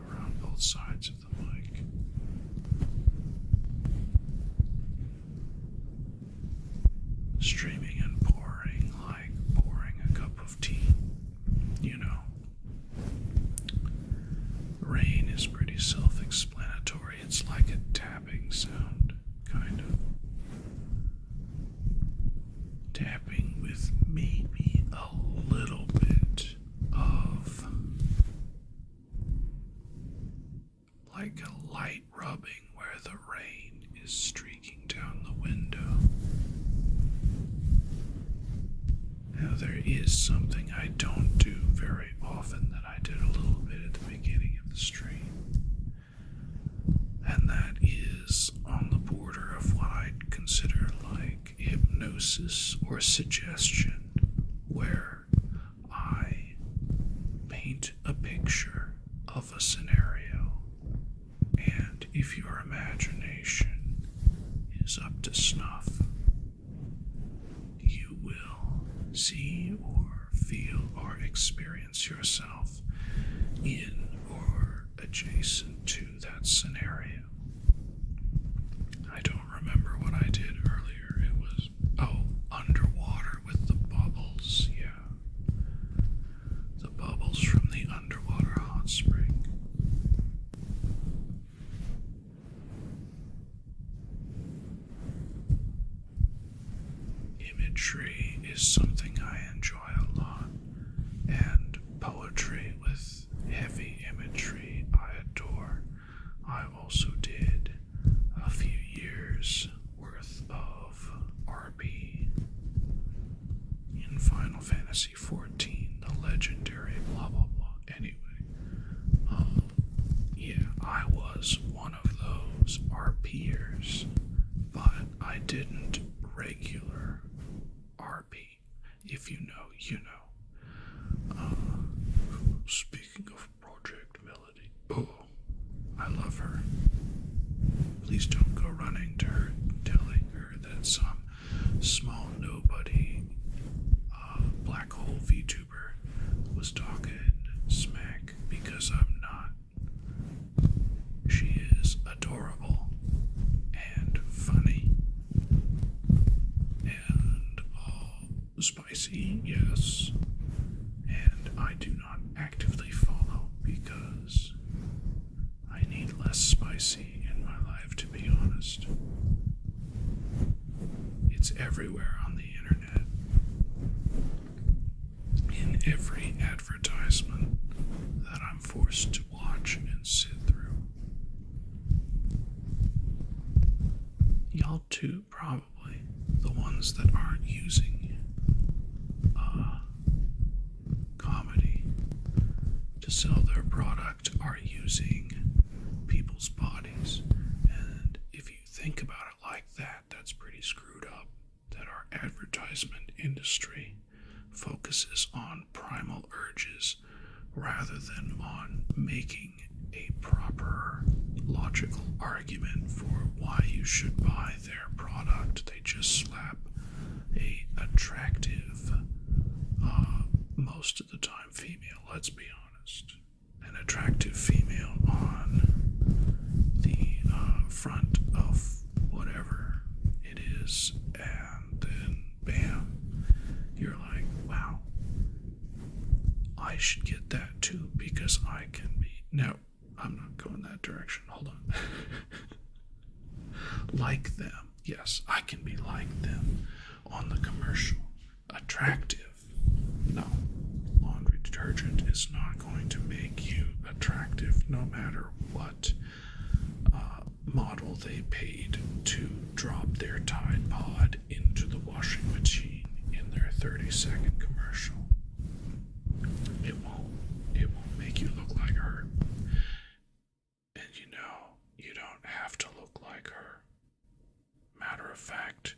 around both sides of the mic. Streaming and pouring like pouring a cup of tea, you know. Rain is pretty self-explanatory. It's like a tapping sound, kind of. Tapping with maybe a little bit of like a light rubbing where the rain is streaking down the window. Now, there is something I don't do very often that I did a little bit at the beginning of the stream, and that is on the border of what I'd consider like hypnosis or suggestion, where I paint a picture of a scenario, and if your imagination is up to snuff, you will see or feel or experience yourself in or adjacent to that scenario. I don't remember what I did earlier. It was, underwater with the bubbles, yeah. The bubbles from the underwater hot spring. Imagery is something I enjoy a lot, and poetry with heavy imagery I adore. I also did a few years worth of RP in Final Fantasy XIV, the legendary blah blah blah. Anyway, yeah, I was one of those RPers, but I didn't regular RP. If you know, you know. Speaking of Project Melody, I love her. Please don't go running to her, telling her that some small nobody black hole VTuber was talking smack, because I'm not. She is adorable and funny and spicy, yes, and I do not actively follow because I need less spicy in my life, to be honest. It's everywhere on the internet, in every advertisement that I'm forced to watch and sit through. Y'all too, probably, the ones that aren't using comedy to sell their product are using people's bodies. And if you think about it like that, that's pretty screwed up, that our advertisement industry focuses on primal urges rather than on making a proper logical argument for why you should buy their product. They just slap a attractive, most of the time female, let's be honest, an attractive female on the front of whatever it is, and then bam, you're like, wow, I should get that too because I can be. No, I'm not going that direction. Hold on. Like them. Yes, I can be like them on the commercial. Attractive. No, laundry detergent is not going to make you attractive no matter what model they paid to drop their Tide Pod into the washing machine in their 30-second commercial. It won't. It won't make you look like her. And you don't have to look like her. Matter of fact,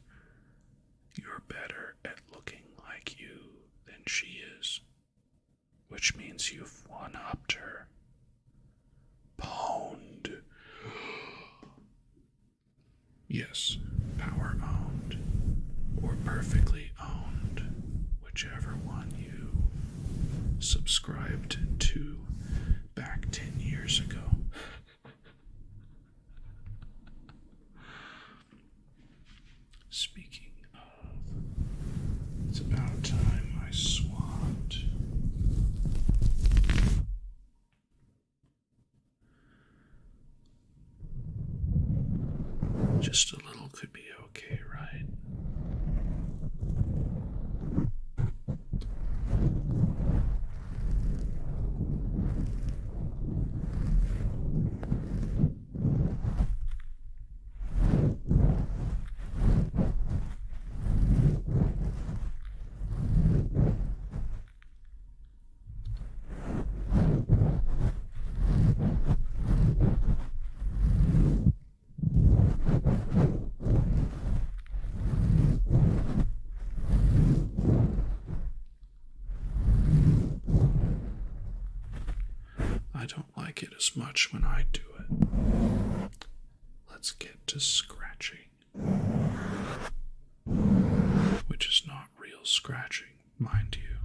you're better at looking like you than she is, which means you've one-upped her. Pwned. Yes, power owned or perfectly owned, whichever one you subscribed to back 10 years ago. Speaking of, it's about time I swapped. Just a little could be okay, right? I don't like it as much when I do it. Let's get to scratching. Which is not real scratching, mind you.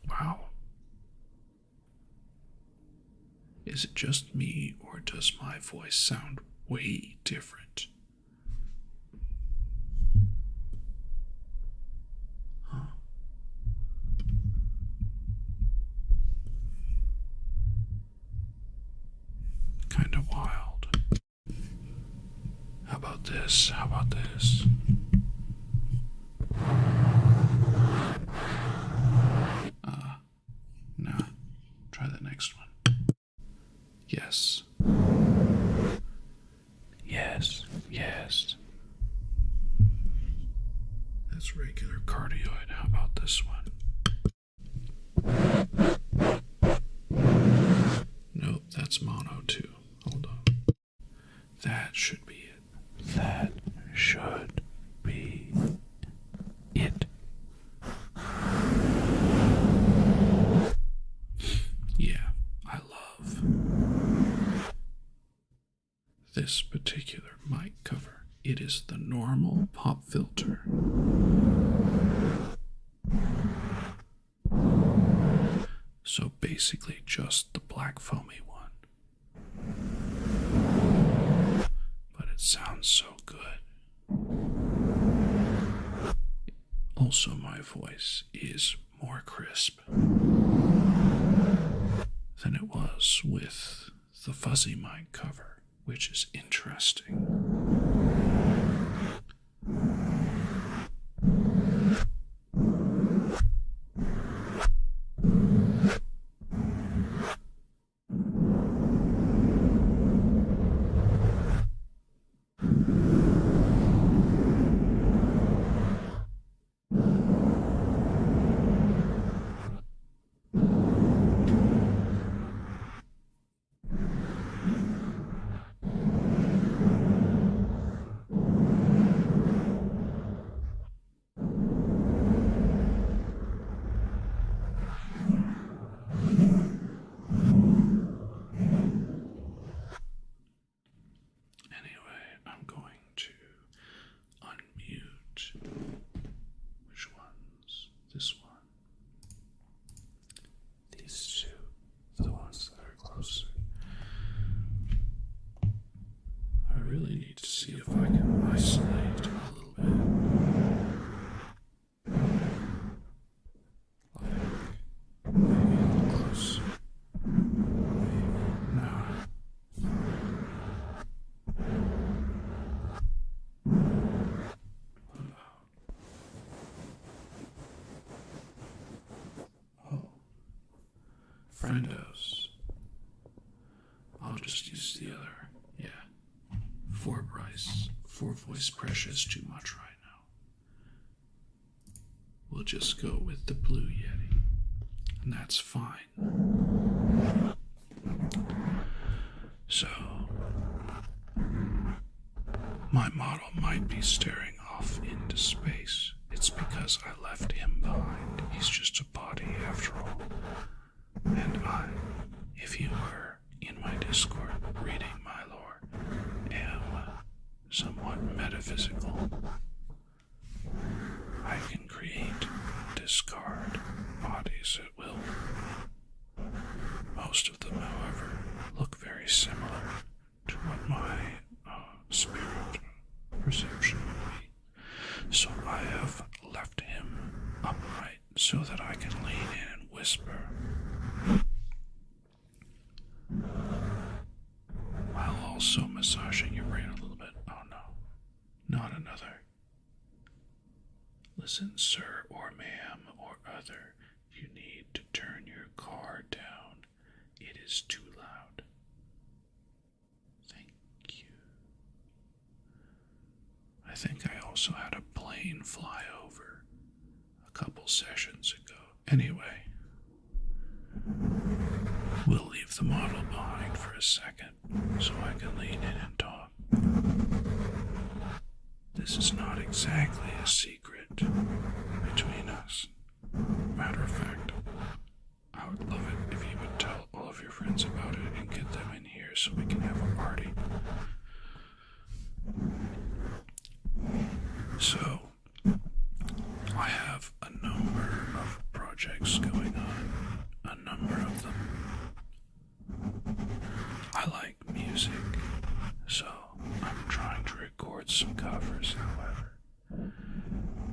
Wow. Is it just me, or does my voice sound way different? Huh. Kind of wild. How about this? How about this? Nah. Try the next one. Yes. Yes. Yes. That's regular cardioid. How about this one? Nope, that's mono too. Hold on. That should be it. That should be it. Yeah, I love this particular mic cover. It is the normal pop filter. So basically just the black foamy one. But it sounds so good. Also, my voice is more crisp than it was with the fuzzy mic cover, which is interesting. friendos. I'll just use the other. Yeah. Four voice precious too much right now. We'll just go with the Blue Yeti. And that's fine. So, my model might be staring off into space. It's because I left him behind. He's just a body after all. And I, if you were in my Discord reading my lore, am somewhat metaphysical. I can create, discard bodies at will. Most of them, however, look very similar to what my spirit perception would be. So I have left him upright so that I can lean in and whisper, while also massaging your brain a little bit. Oh no, not another. Listen, sir or ma'am or other, you need to turn your car down. It is too loud. Thank you. I think I also had a plane fly over a couple sessions ago. Anyway, we'll leave the model behind for a second so I can lean in and talk. This is not exactly a secret between us. Matter of fact, I would love it if you would tell all of your friends about it and get them in here so we can have a party. So, I have a number of projects going on. A number of them. I like music, so I'm trying to record some covers, however.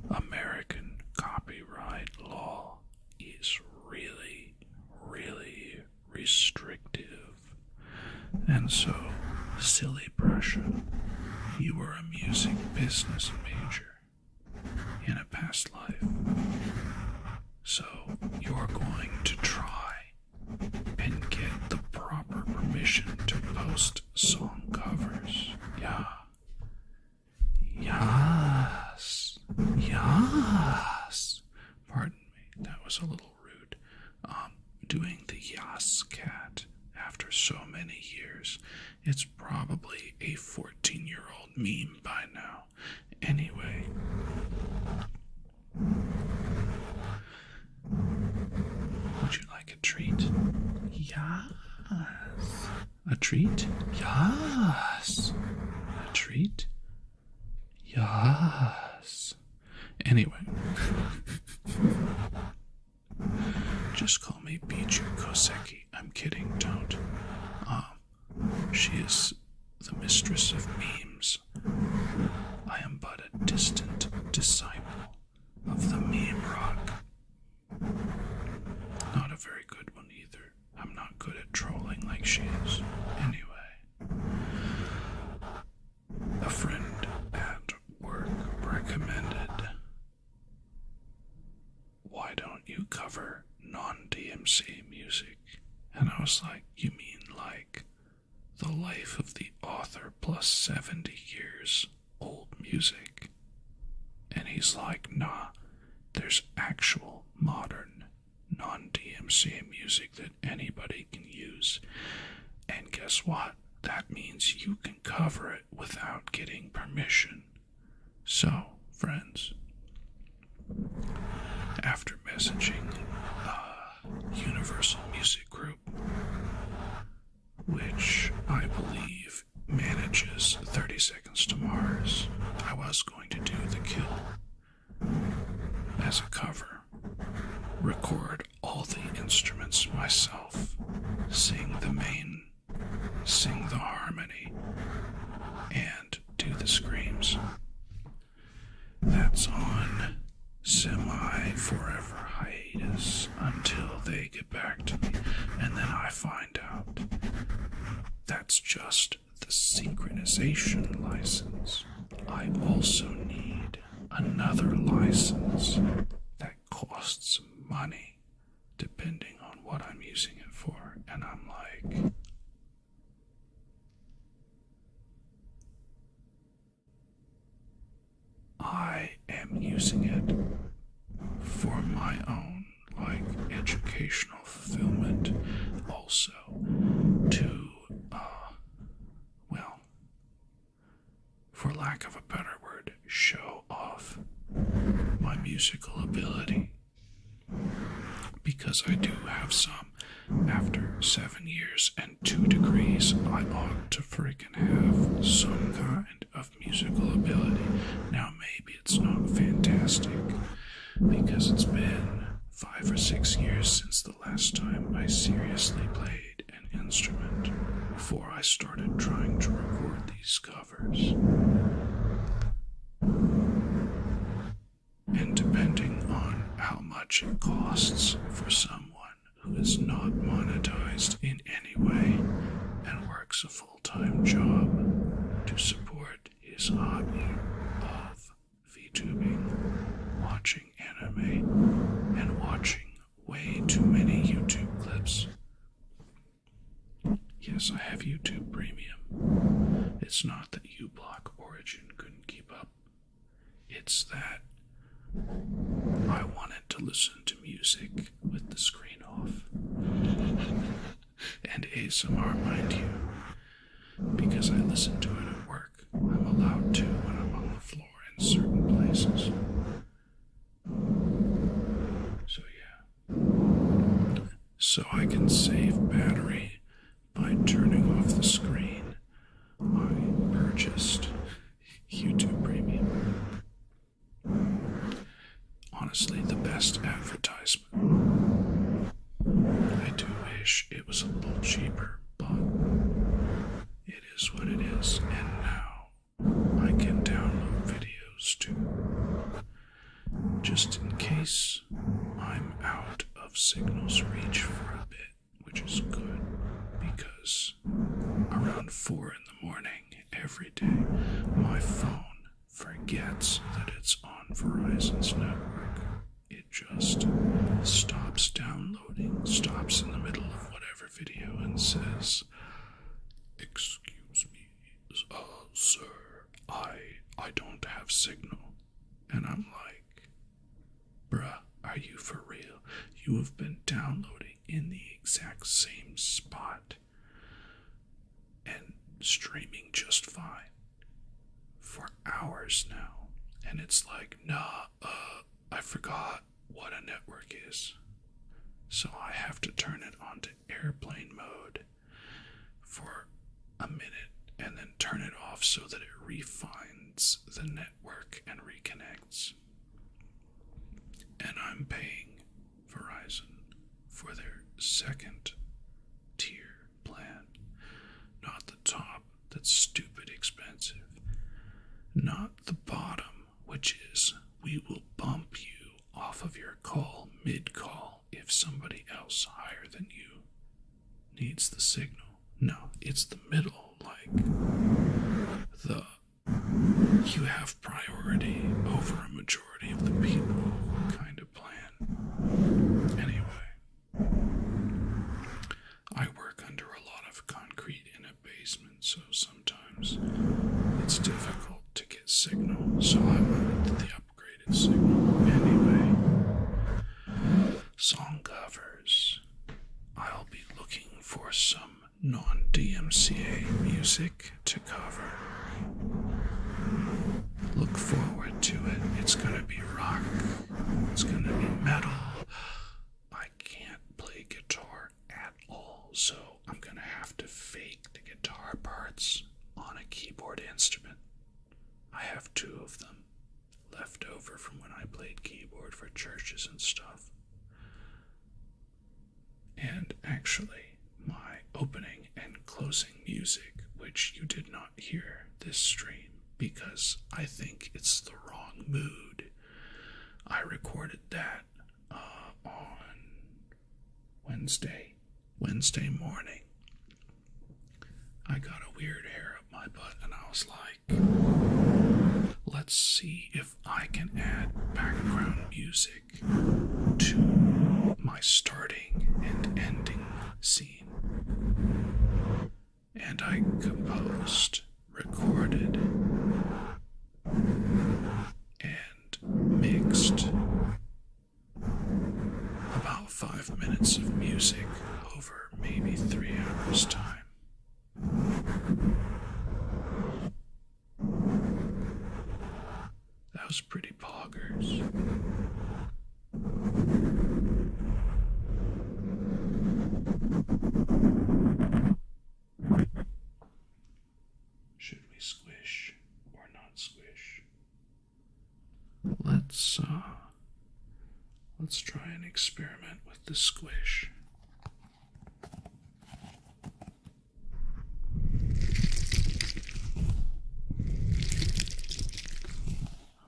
American copyright law is really, really restrictive. And so, silly Prussia, you were a music business major in a past life. So, you're going to try and get the proper permission to post song covers. Yeah. Yes. Yes. Pardon me, that was a little rude. Doing the Yas cat after so many years. It's probably a 14-year-old meme by now. Anyway. Would you like a treat? Yes. A treat? Yes. A treat? Yes. Anyway. Just call me Bijou Koseki. I'm kidding, don't. She is the mistress of memes. I am but a distant disciple of the meme rock. Not a very good one either. I'm not good at trolling like she is. Anyway. A friend at work recommended, why don't you cover non-DMC music? And I was like, you mean like the life of the author plus 70 years old music? And he's like, nah, there's actual modern non-DMC music that anybody can use. And guess what? That means you can cover it without getting permission. So, friends, after messaging Universal Music Group, which I believe manages 30 Seconds to Mars, I was going to do the kill as a cover, record all the instruments myself, sing the main, sing the harmony, and do the screams. That's on semi-forever hiatus until they get back to me, and then I find out that's just the synchronization license. I also need another license that costs money, depending on what I'm using it for, and I'm like, I am using it for my own, like, educational fulfillment, also to, well, for lack of a better word, show off my musical ability. Because I do have some. After 7 years and 2 degrees, I ought to freaking have some kind of musical ability. Now, maybe it's not fantastic, because it's been 5 or 6 years since the last time I seriously played an instrument before I started trying to record these covers. And depending on how much it costs for someone who is not monetized in any way and works a full-time job to support his hobby of VTubing, watching anime, and watching way too many YouTube clips. Yes, I have YouTube Premium. It's not that uBlock Origin couldn't keep up. It's that I wanted to listen to music with the screen off. And ASMR, mind you, because I listen to it at work. I'm allowed to when I'm on the floor in certain places. So yeah. So I can save battery by turning off the screen. I purchased YouTube Premium. Honestly, the best advertisement. I do wish it was a little cheaper, but it is what it is, and now I can download videos too. Just in case I'm out of signal's reach for a bit, which is good, because around 4 in the morning every day, my phone forgets that it's on Verizon's network. It just stops downloading, stops in the middle of whatever video and says, "Excuse me, sir, I don't have signal." And I'm like, bruh, are you for real? You have been downloading in the exact same spot and streaming just fine for hours now. And it's like, nah, I forgot what a network is. So I have to turn it onto airplane mode for a minute and then turn it off so that it refines the network and reconnects. And I'm paying Verizon for their second tier plan, not the top, that's stupid expensive. Not the bottom, which is we will bump you off of your call mid-call if somebody else higher than you needs the signal. No, it's the middle, like the you have priority over a majority of the people kind of plan. Anyway, I work under a lot of concrete in a basement, so sometimes it's difficult to get signal, so I went with the upgraded signal. Anyway, song covers. I'll be looking for some non-DMCA music to cover. Look forward to it. It's gonna be rock. It's gonna be metal. I can't play guitar at all, so I'm gonna have to fake the guitar parts on a keyboard instrument. I have 2 of them left over from when I played keyboard for churches and stuff. And actually, my opening and closing music, which you did not hear this stream because I think it's the wrong mood, I recorded that on Wednesday morning. I got a weird hair up my butt and I was like, let's see if I can add background music to my starting and 5 minutes of music over maybe 3 hours' time. That was pretty poggers. Should we squish or not squish? Let's try an experiment with the squish.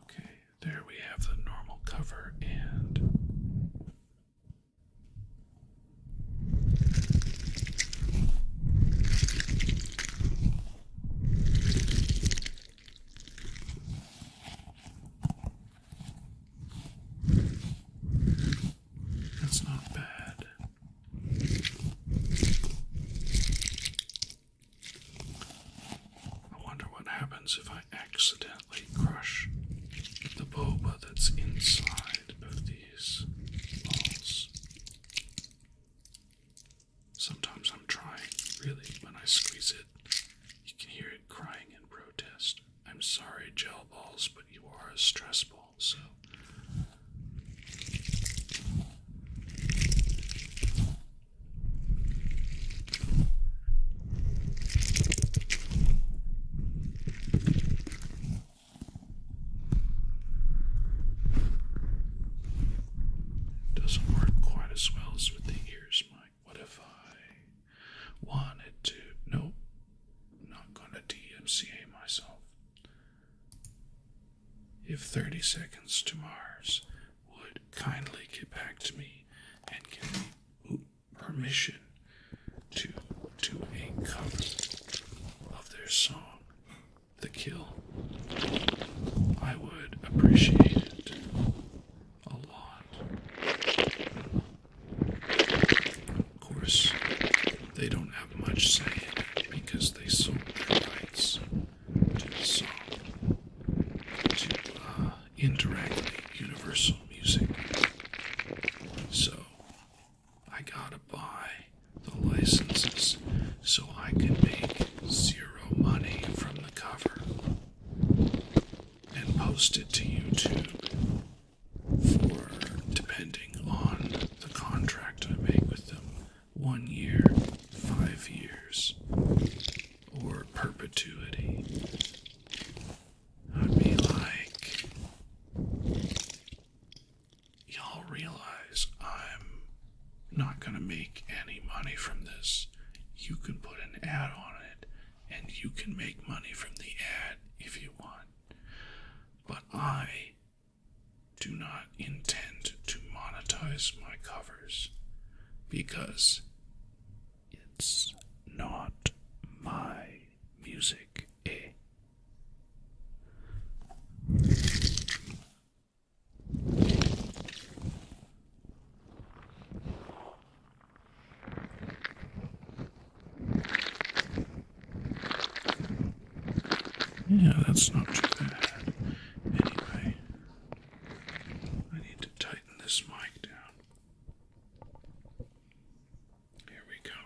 Okay, there we have the normal cover and that's not bad. I wonder what happens if I accidentally crush the boba that's inside of these balls. Sometimes I'm trying, really, when I squeeze it, you can hear it crying in protest. I'm sorry, gel balls, but you are a stress ball, so. Doesn't work quite as well as with the ears, Mike. What if I wanted to? Nope, I'm not gonna DMCA myself. If 30 Seconds to Mars would kindly get back to me and give me permission to do a cover of their song, The Kill, I would appreciate it a lot. Of course, they don't have much say in it because they sold their rights to the song to indirectly Universal Music. So I gotta buy the licenses so I can make zero money from the cover and post it to YouTube for, depending on the contract I make with them, 1 year, 5 years, or perpetuity. I'd be like, y'all realize I'm not gonna make any money from this. You can put an ad on it, and you can make money from the ad if you want. But I do not intend to monetize my covers because it's not my music, eh? Yeah, that's not too bad. Anyway, I need to tighten this mic down. Here we go.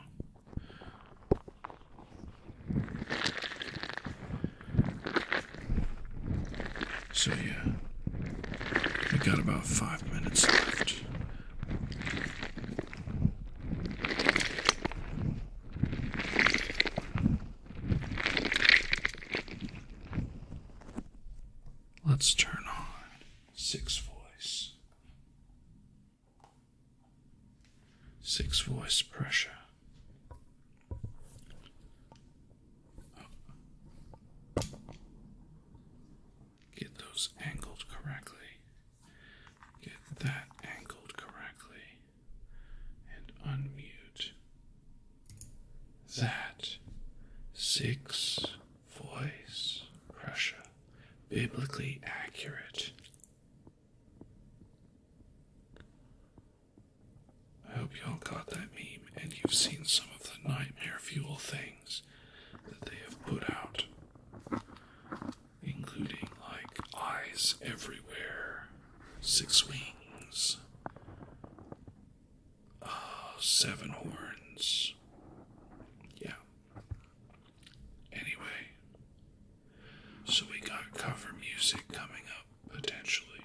So yeah, we got about 5 minutes left. Let's turn on 6 voice. 6 voice pressure. Get those angled correctly. Get that angled correctly. And unmute that 6 voice pressure. Biblically accurate. I hope y'all got that meme and you've seen some of the nightmare fuel things that they have put out, including like eyes everywhere, 6 wings, seven horns. Yeah. Anyway, so we got cover music coming up, potentially.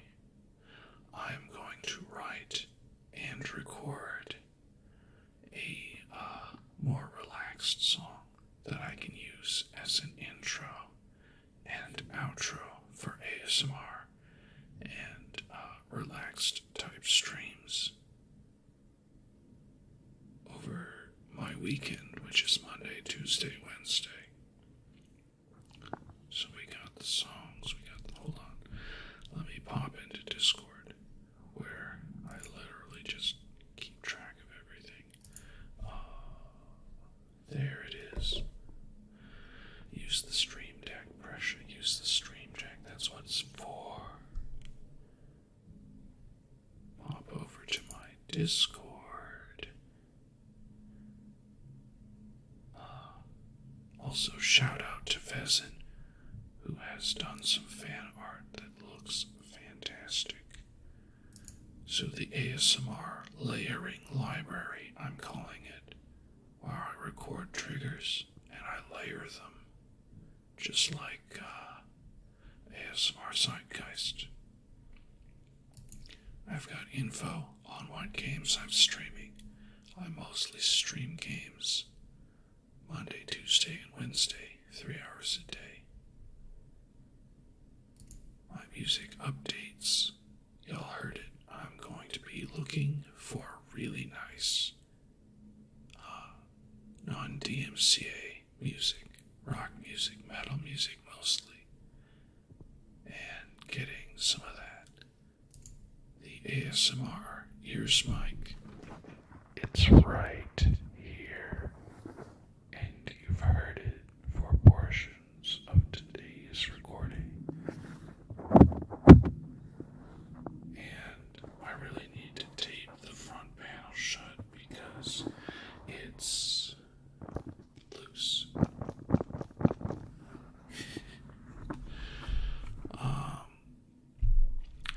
I'm going to write and record a more relaxed song that I can use as an intro and outro for ASMR and relaxed type streams over my weekend, which is Monday, Tuesday, Wednesday. So we got the songs, hold on, let me pop into Discord, where I literally just keep track of everything. There it is. Use the Stream Deck pressure, use the Stream Deck, that's what it's for. Pop over to my Discord. Also, shout out to Pheasant, who has done some fan art that looks fantastic. So the ASMR layering library, I'm calling it, where I record triggers and I layer them, just like ASMR Zeitgeist. I've got info on what games I'm streaming. I mostly stream games Monday, Tuesday, and Wednesday, 3 hours a day. My music updates, y'all heard it. I'm going to be looking for really nice non-DMCA music, rock music, metal music mostly, and getting some of that. The ASMR ears mic, it's right here, and you've heard it for portions of today's recording. And I really need to tape the front panel shut because it's loose.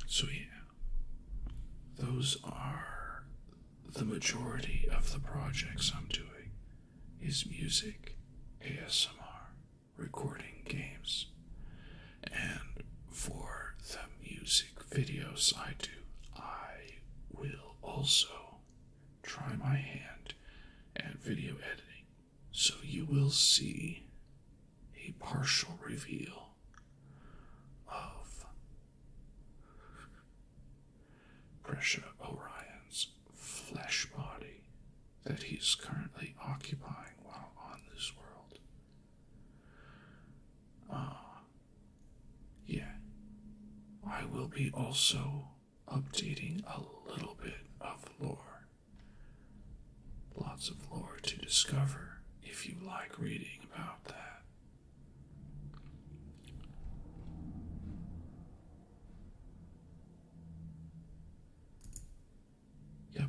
So yeah, those are the majority of the projects I'm doing is music, ASMR, recording games, and for the music videos I do, I will also try my hand at video editing, so you will see a partial reveal of Pressure Orion's flesh body that he's currently occupying while on this world. Yeah, I will be also updating a little bit of lore. Lots of lore to discover if you like reading about that. Yep.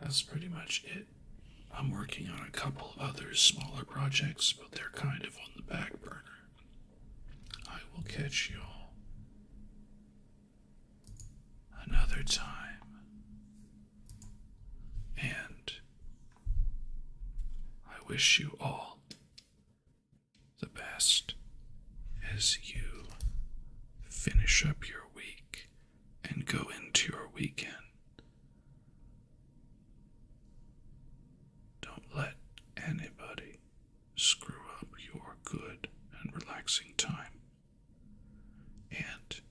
That's pretty much it. I'm working on a couple other smaller projects, but they're kind of on the back burner. I will catch y'all another time. And I wish you all the best as you finish up your week and go into your weekend. Don't let anybody screw up your good and relaxing time. And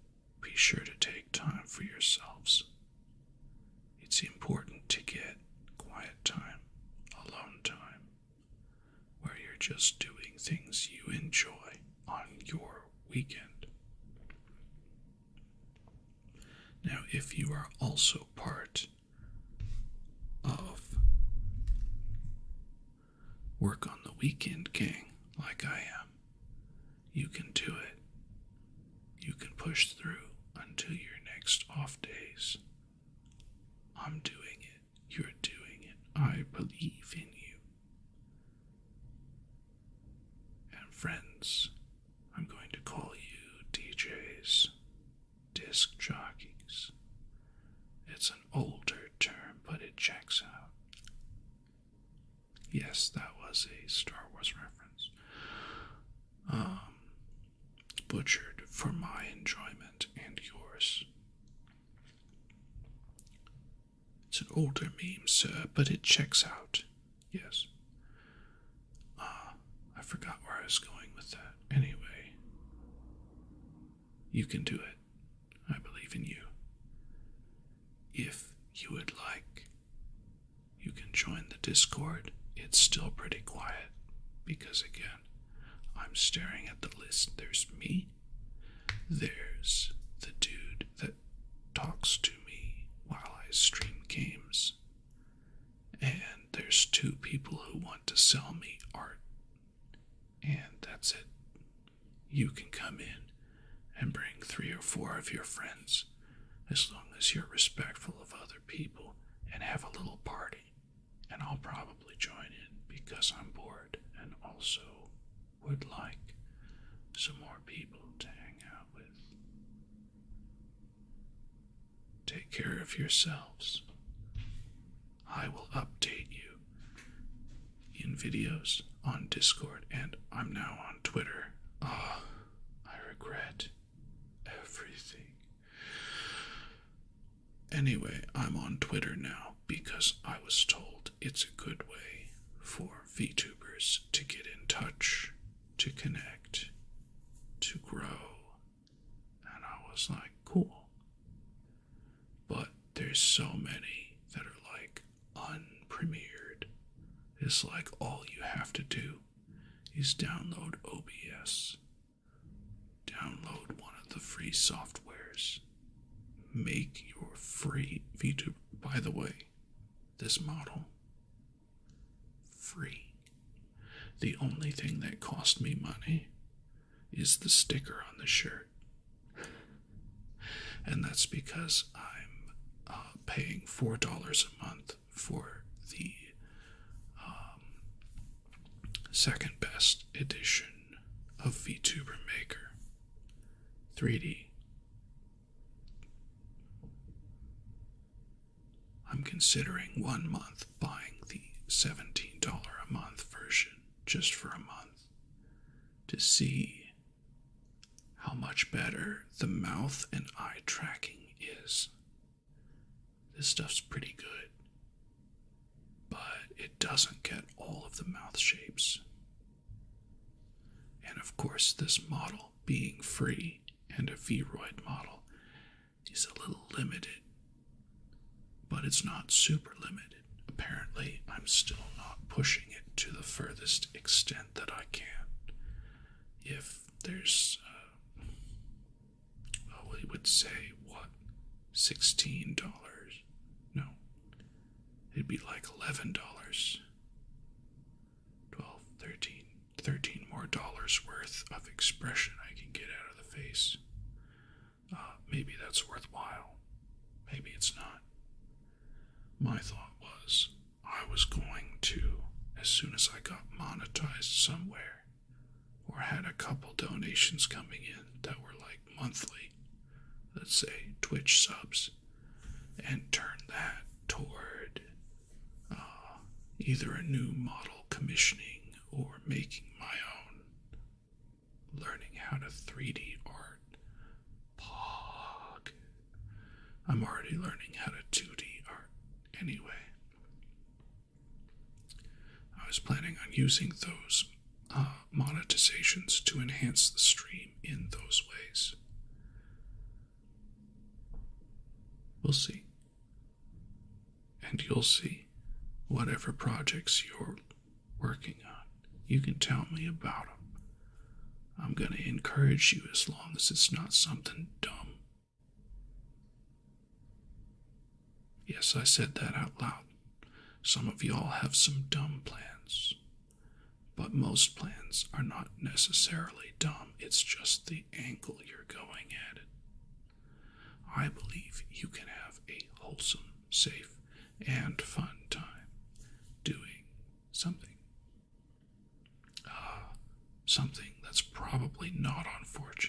be sure to take time for yourselves. It's important to get quiet time, alone time, where you're just doing things you enjoy on your weekend. Now, if you are also part of work on the weekend gang, like I am, you can do it. You can push through until your next off days. I'm doing it. You're doing it. I believe in you. And friends, I'm going to call you DJs, disc jockeys. It's an older term, but it checks out. Yes, that was a Star Wars reference. Butchered for my enjoyment and yours. It's an older meme, sir, but it checks out. Yes. I forgot where I was going with that. Anyway, you can do it. I believe in you. If you would like, you can join the Discord. It's still pretty quiet because, again, I'm staring at the list. There's me. There's the dude that talks to me while I stream games. And there's 2 people who want to sell me art. And that's it. You can come in and bring 3 or 4 of your friends, as long as you're respectful of other people, and have a little party. And I'll probably join in because I'm bored and also would like some more people to hang out with. Take care of yourselves. I will update you in videos on Discord, and I'm now on Twitter. I regret everything. Anyway, I'm on Twitter now because I was told it's a good way for VTubers to get in touch, to connect, to grow. And I was like, cool. But there's so many that are like unpremiered. It's like all you have to do is download OBS. Download one of the free softwares. Make your free VTuber. By the way, this model, free. The only thing that cost me money is the sticker on the shirt. And that's because I'm paying $4 a month for the second best edition of VTuber Maker 3D. I'm considering 1 month buying the $17 a month version just for a month to see how much better the mouth and eye tracking is. This stuff's pretty good, but it doesn't get all of the mouth shapes. And of course, this model being free and a Vroid model is a little limited, but it's not super limited. Apparently, I'm still not pushing it to the furthest extent that I can. If there's, we would say, what, $16? No, it'd be like $11, 12, 13 more dollars worth of expression I can get out of the face. Maybe that's worthwhile. Maybe it's not. My thought was I was going to, as soon as I got monetized somewhere, or had a couple donations coming in that were like monthly, let's say Twitch subs, and turn that toward either a new model commissioning or making my own, learning how to 3D art. Pog. I'm already learning how to 2D art anyway. I was planning on using those monetizations to enhance the stream in those ways. We'll see. And you'll see whatever projects you're working on. You can tell me about them. I'm going to encourage you as long as it's not something dumb. Yes, I said that out loud. Some of y'all have some dumb plans. But most plans are not necessarily dumb. It's just the angle you're going at it. I believe you can have a wholesome, safe, and fun time doing something. Something that's probably not on 4chan.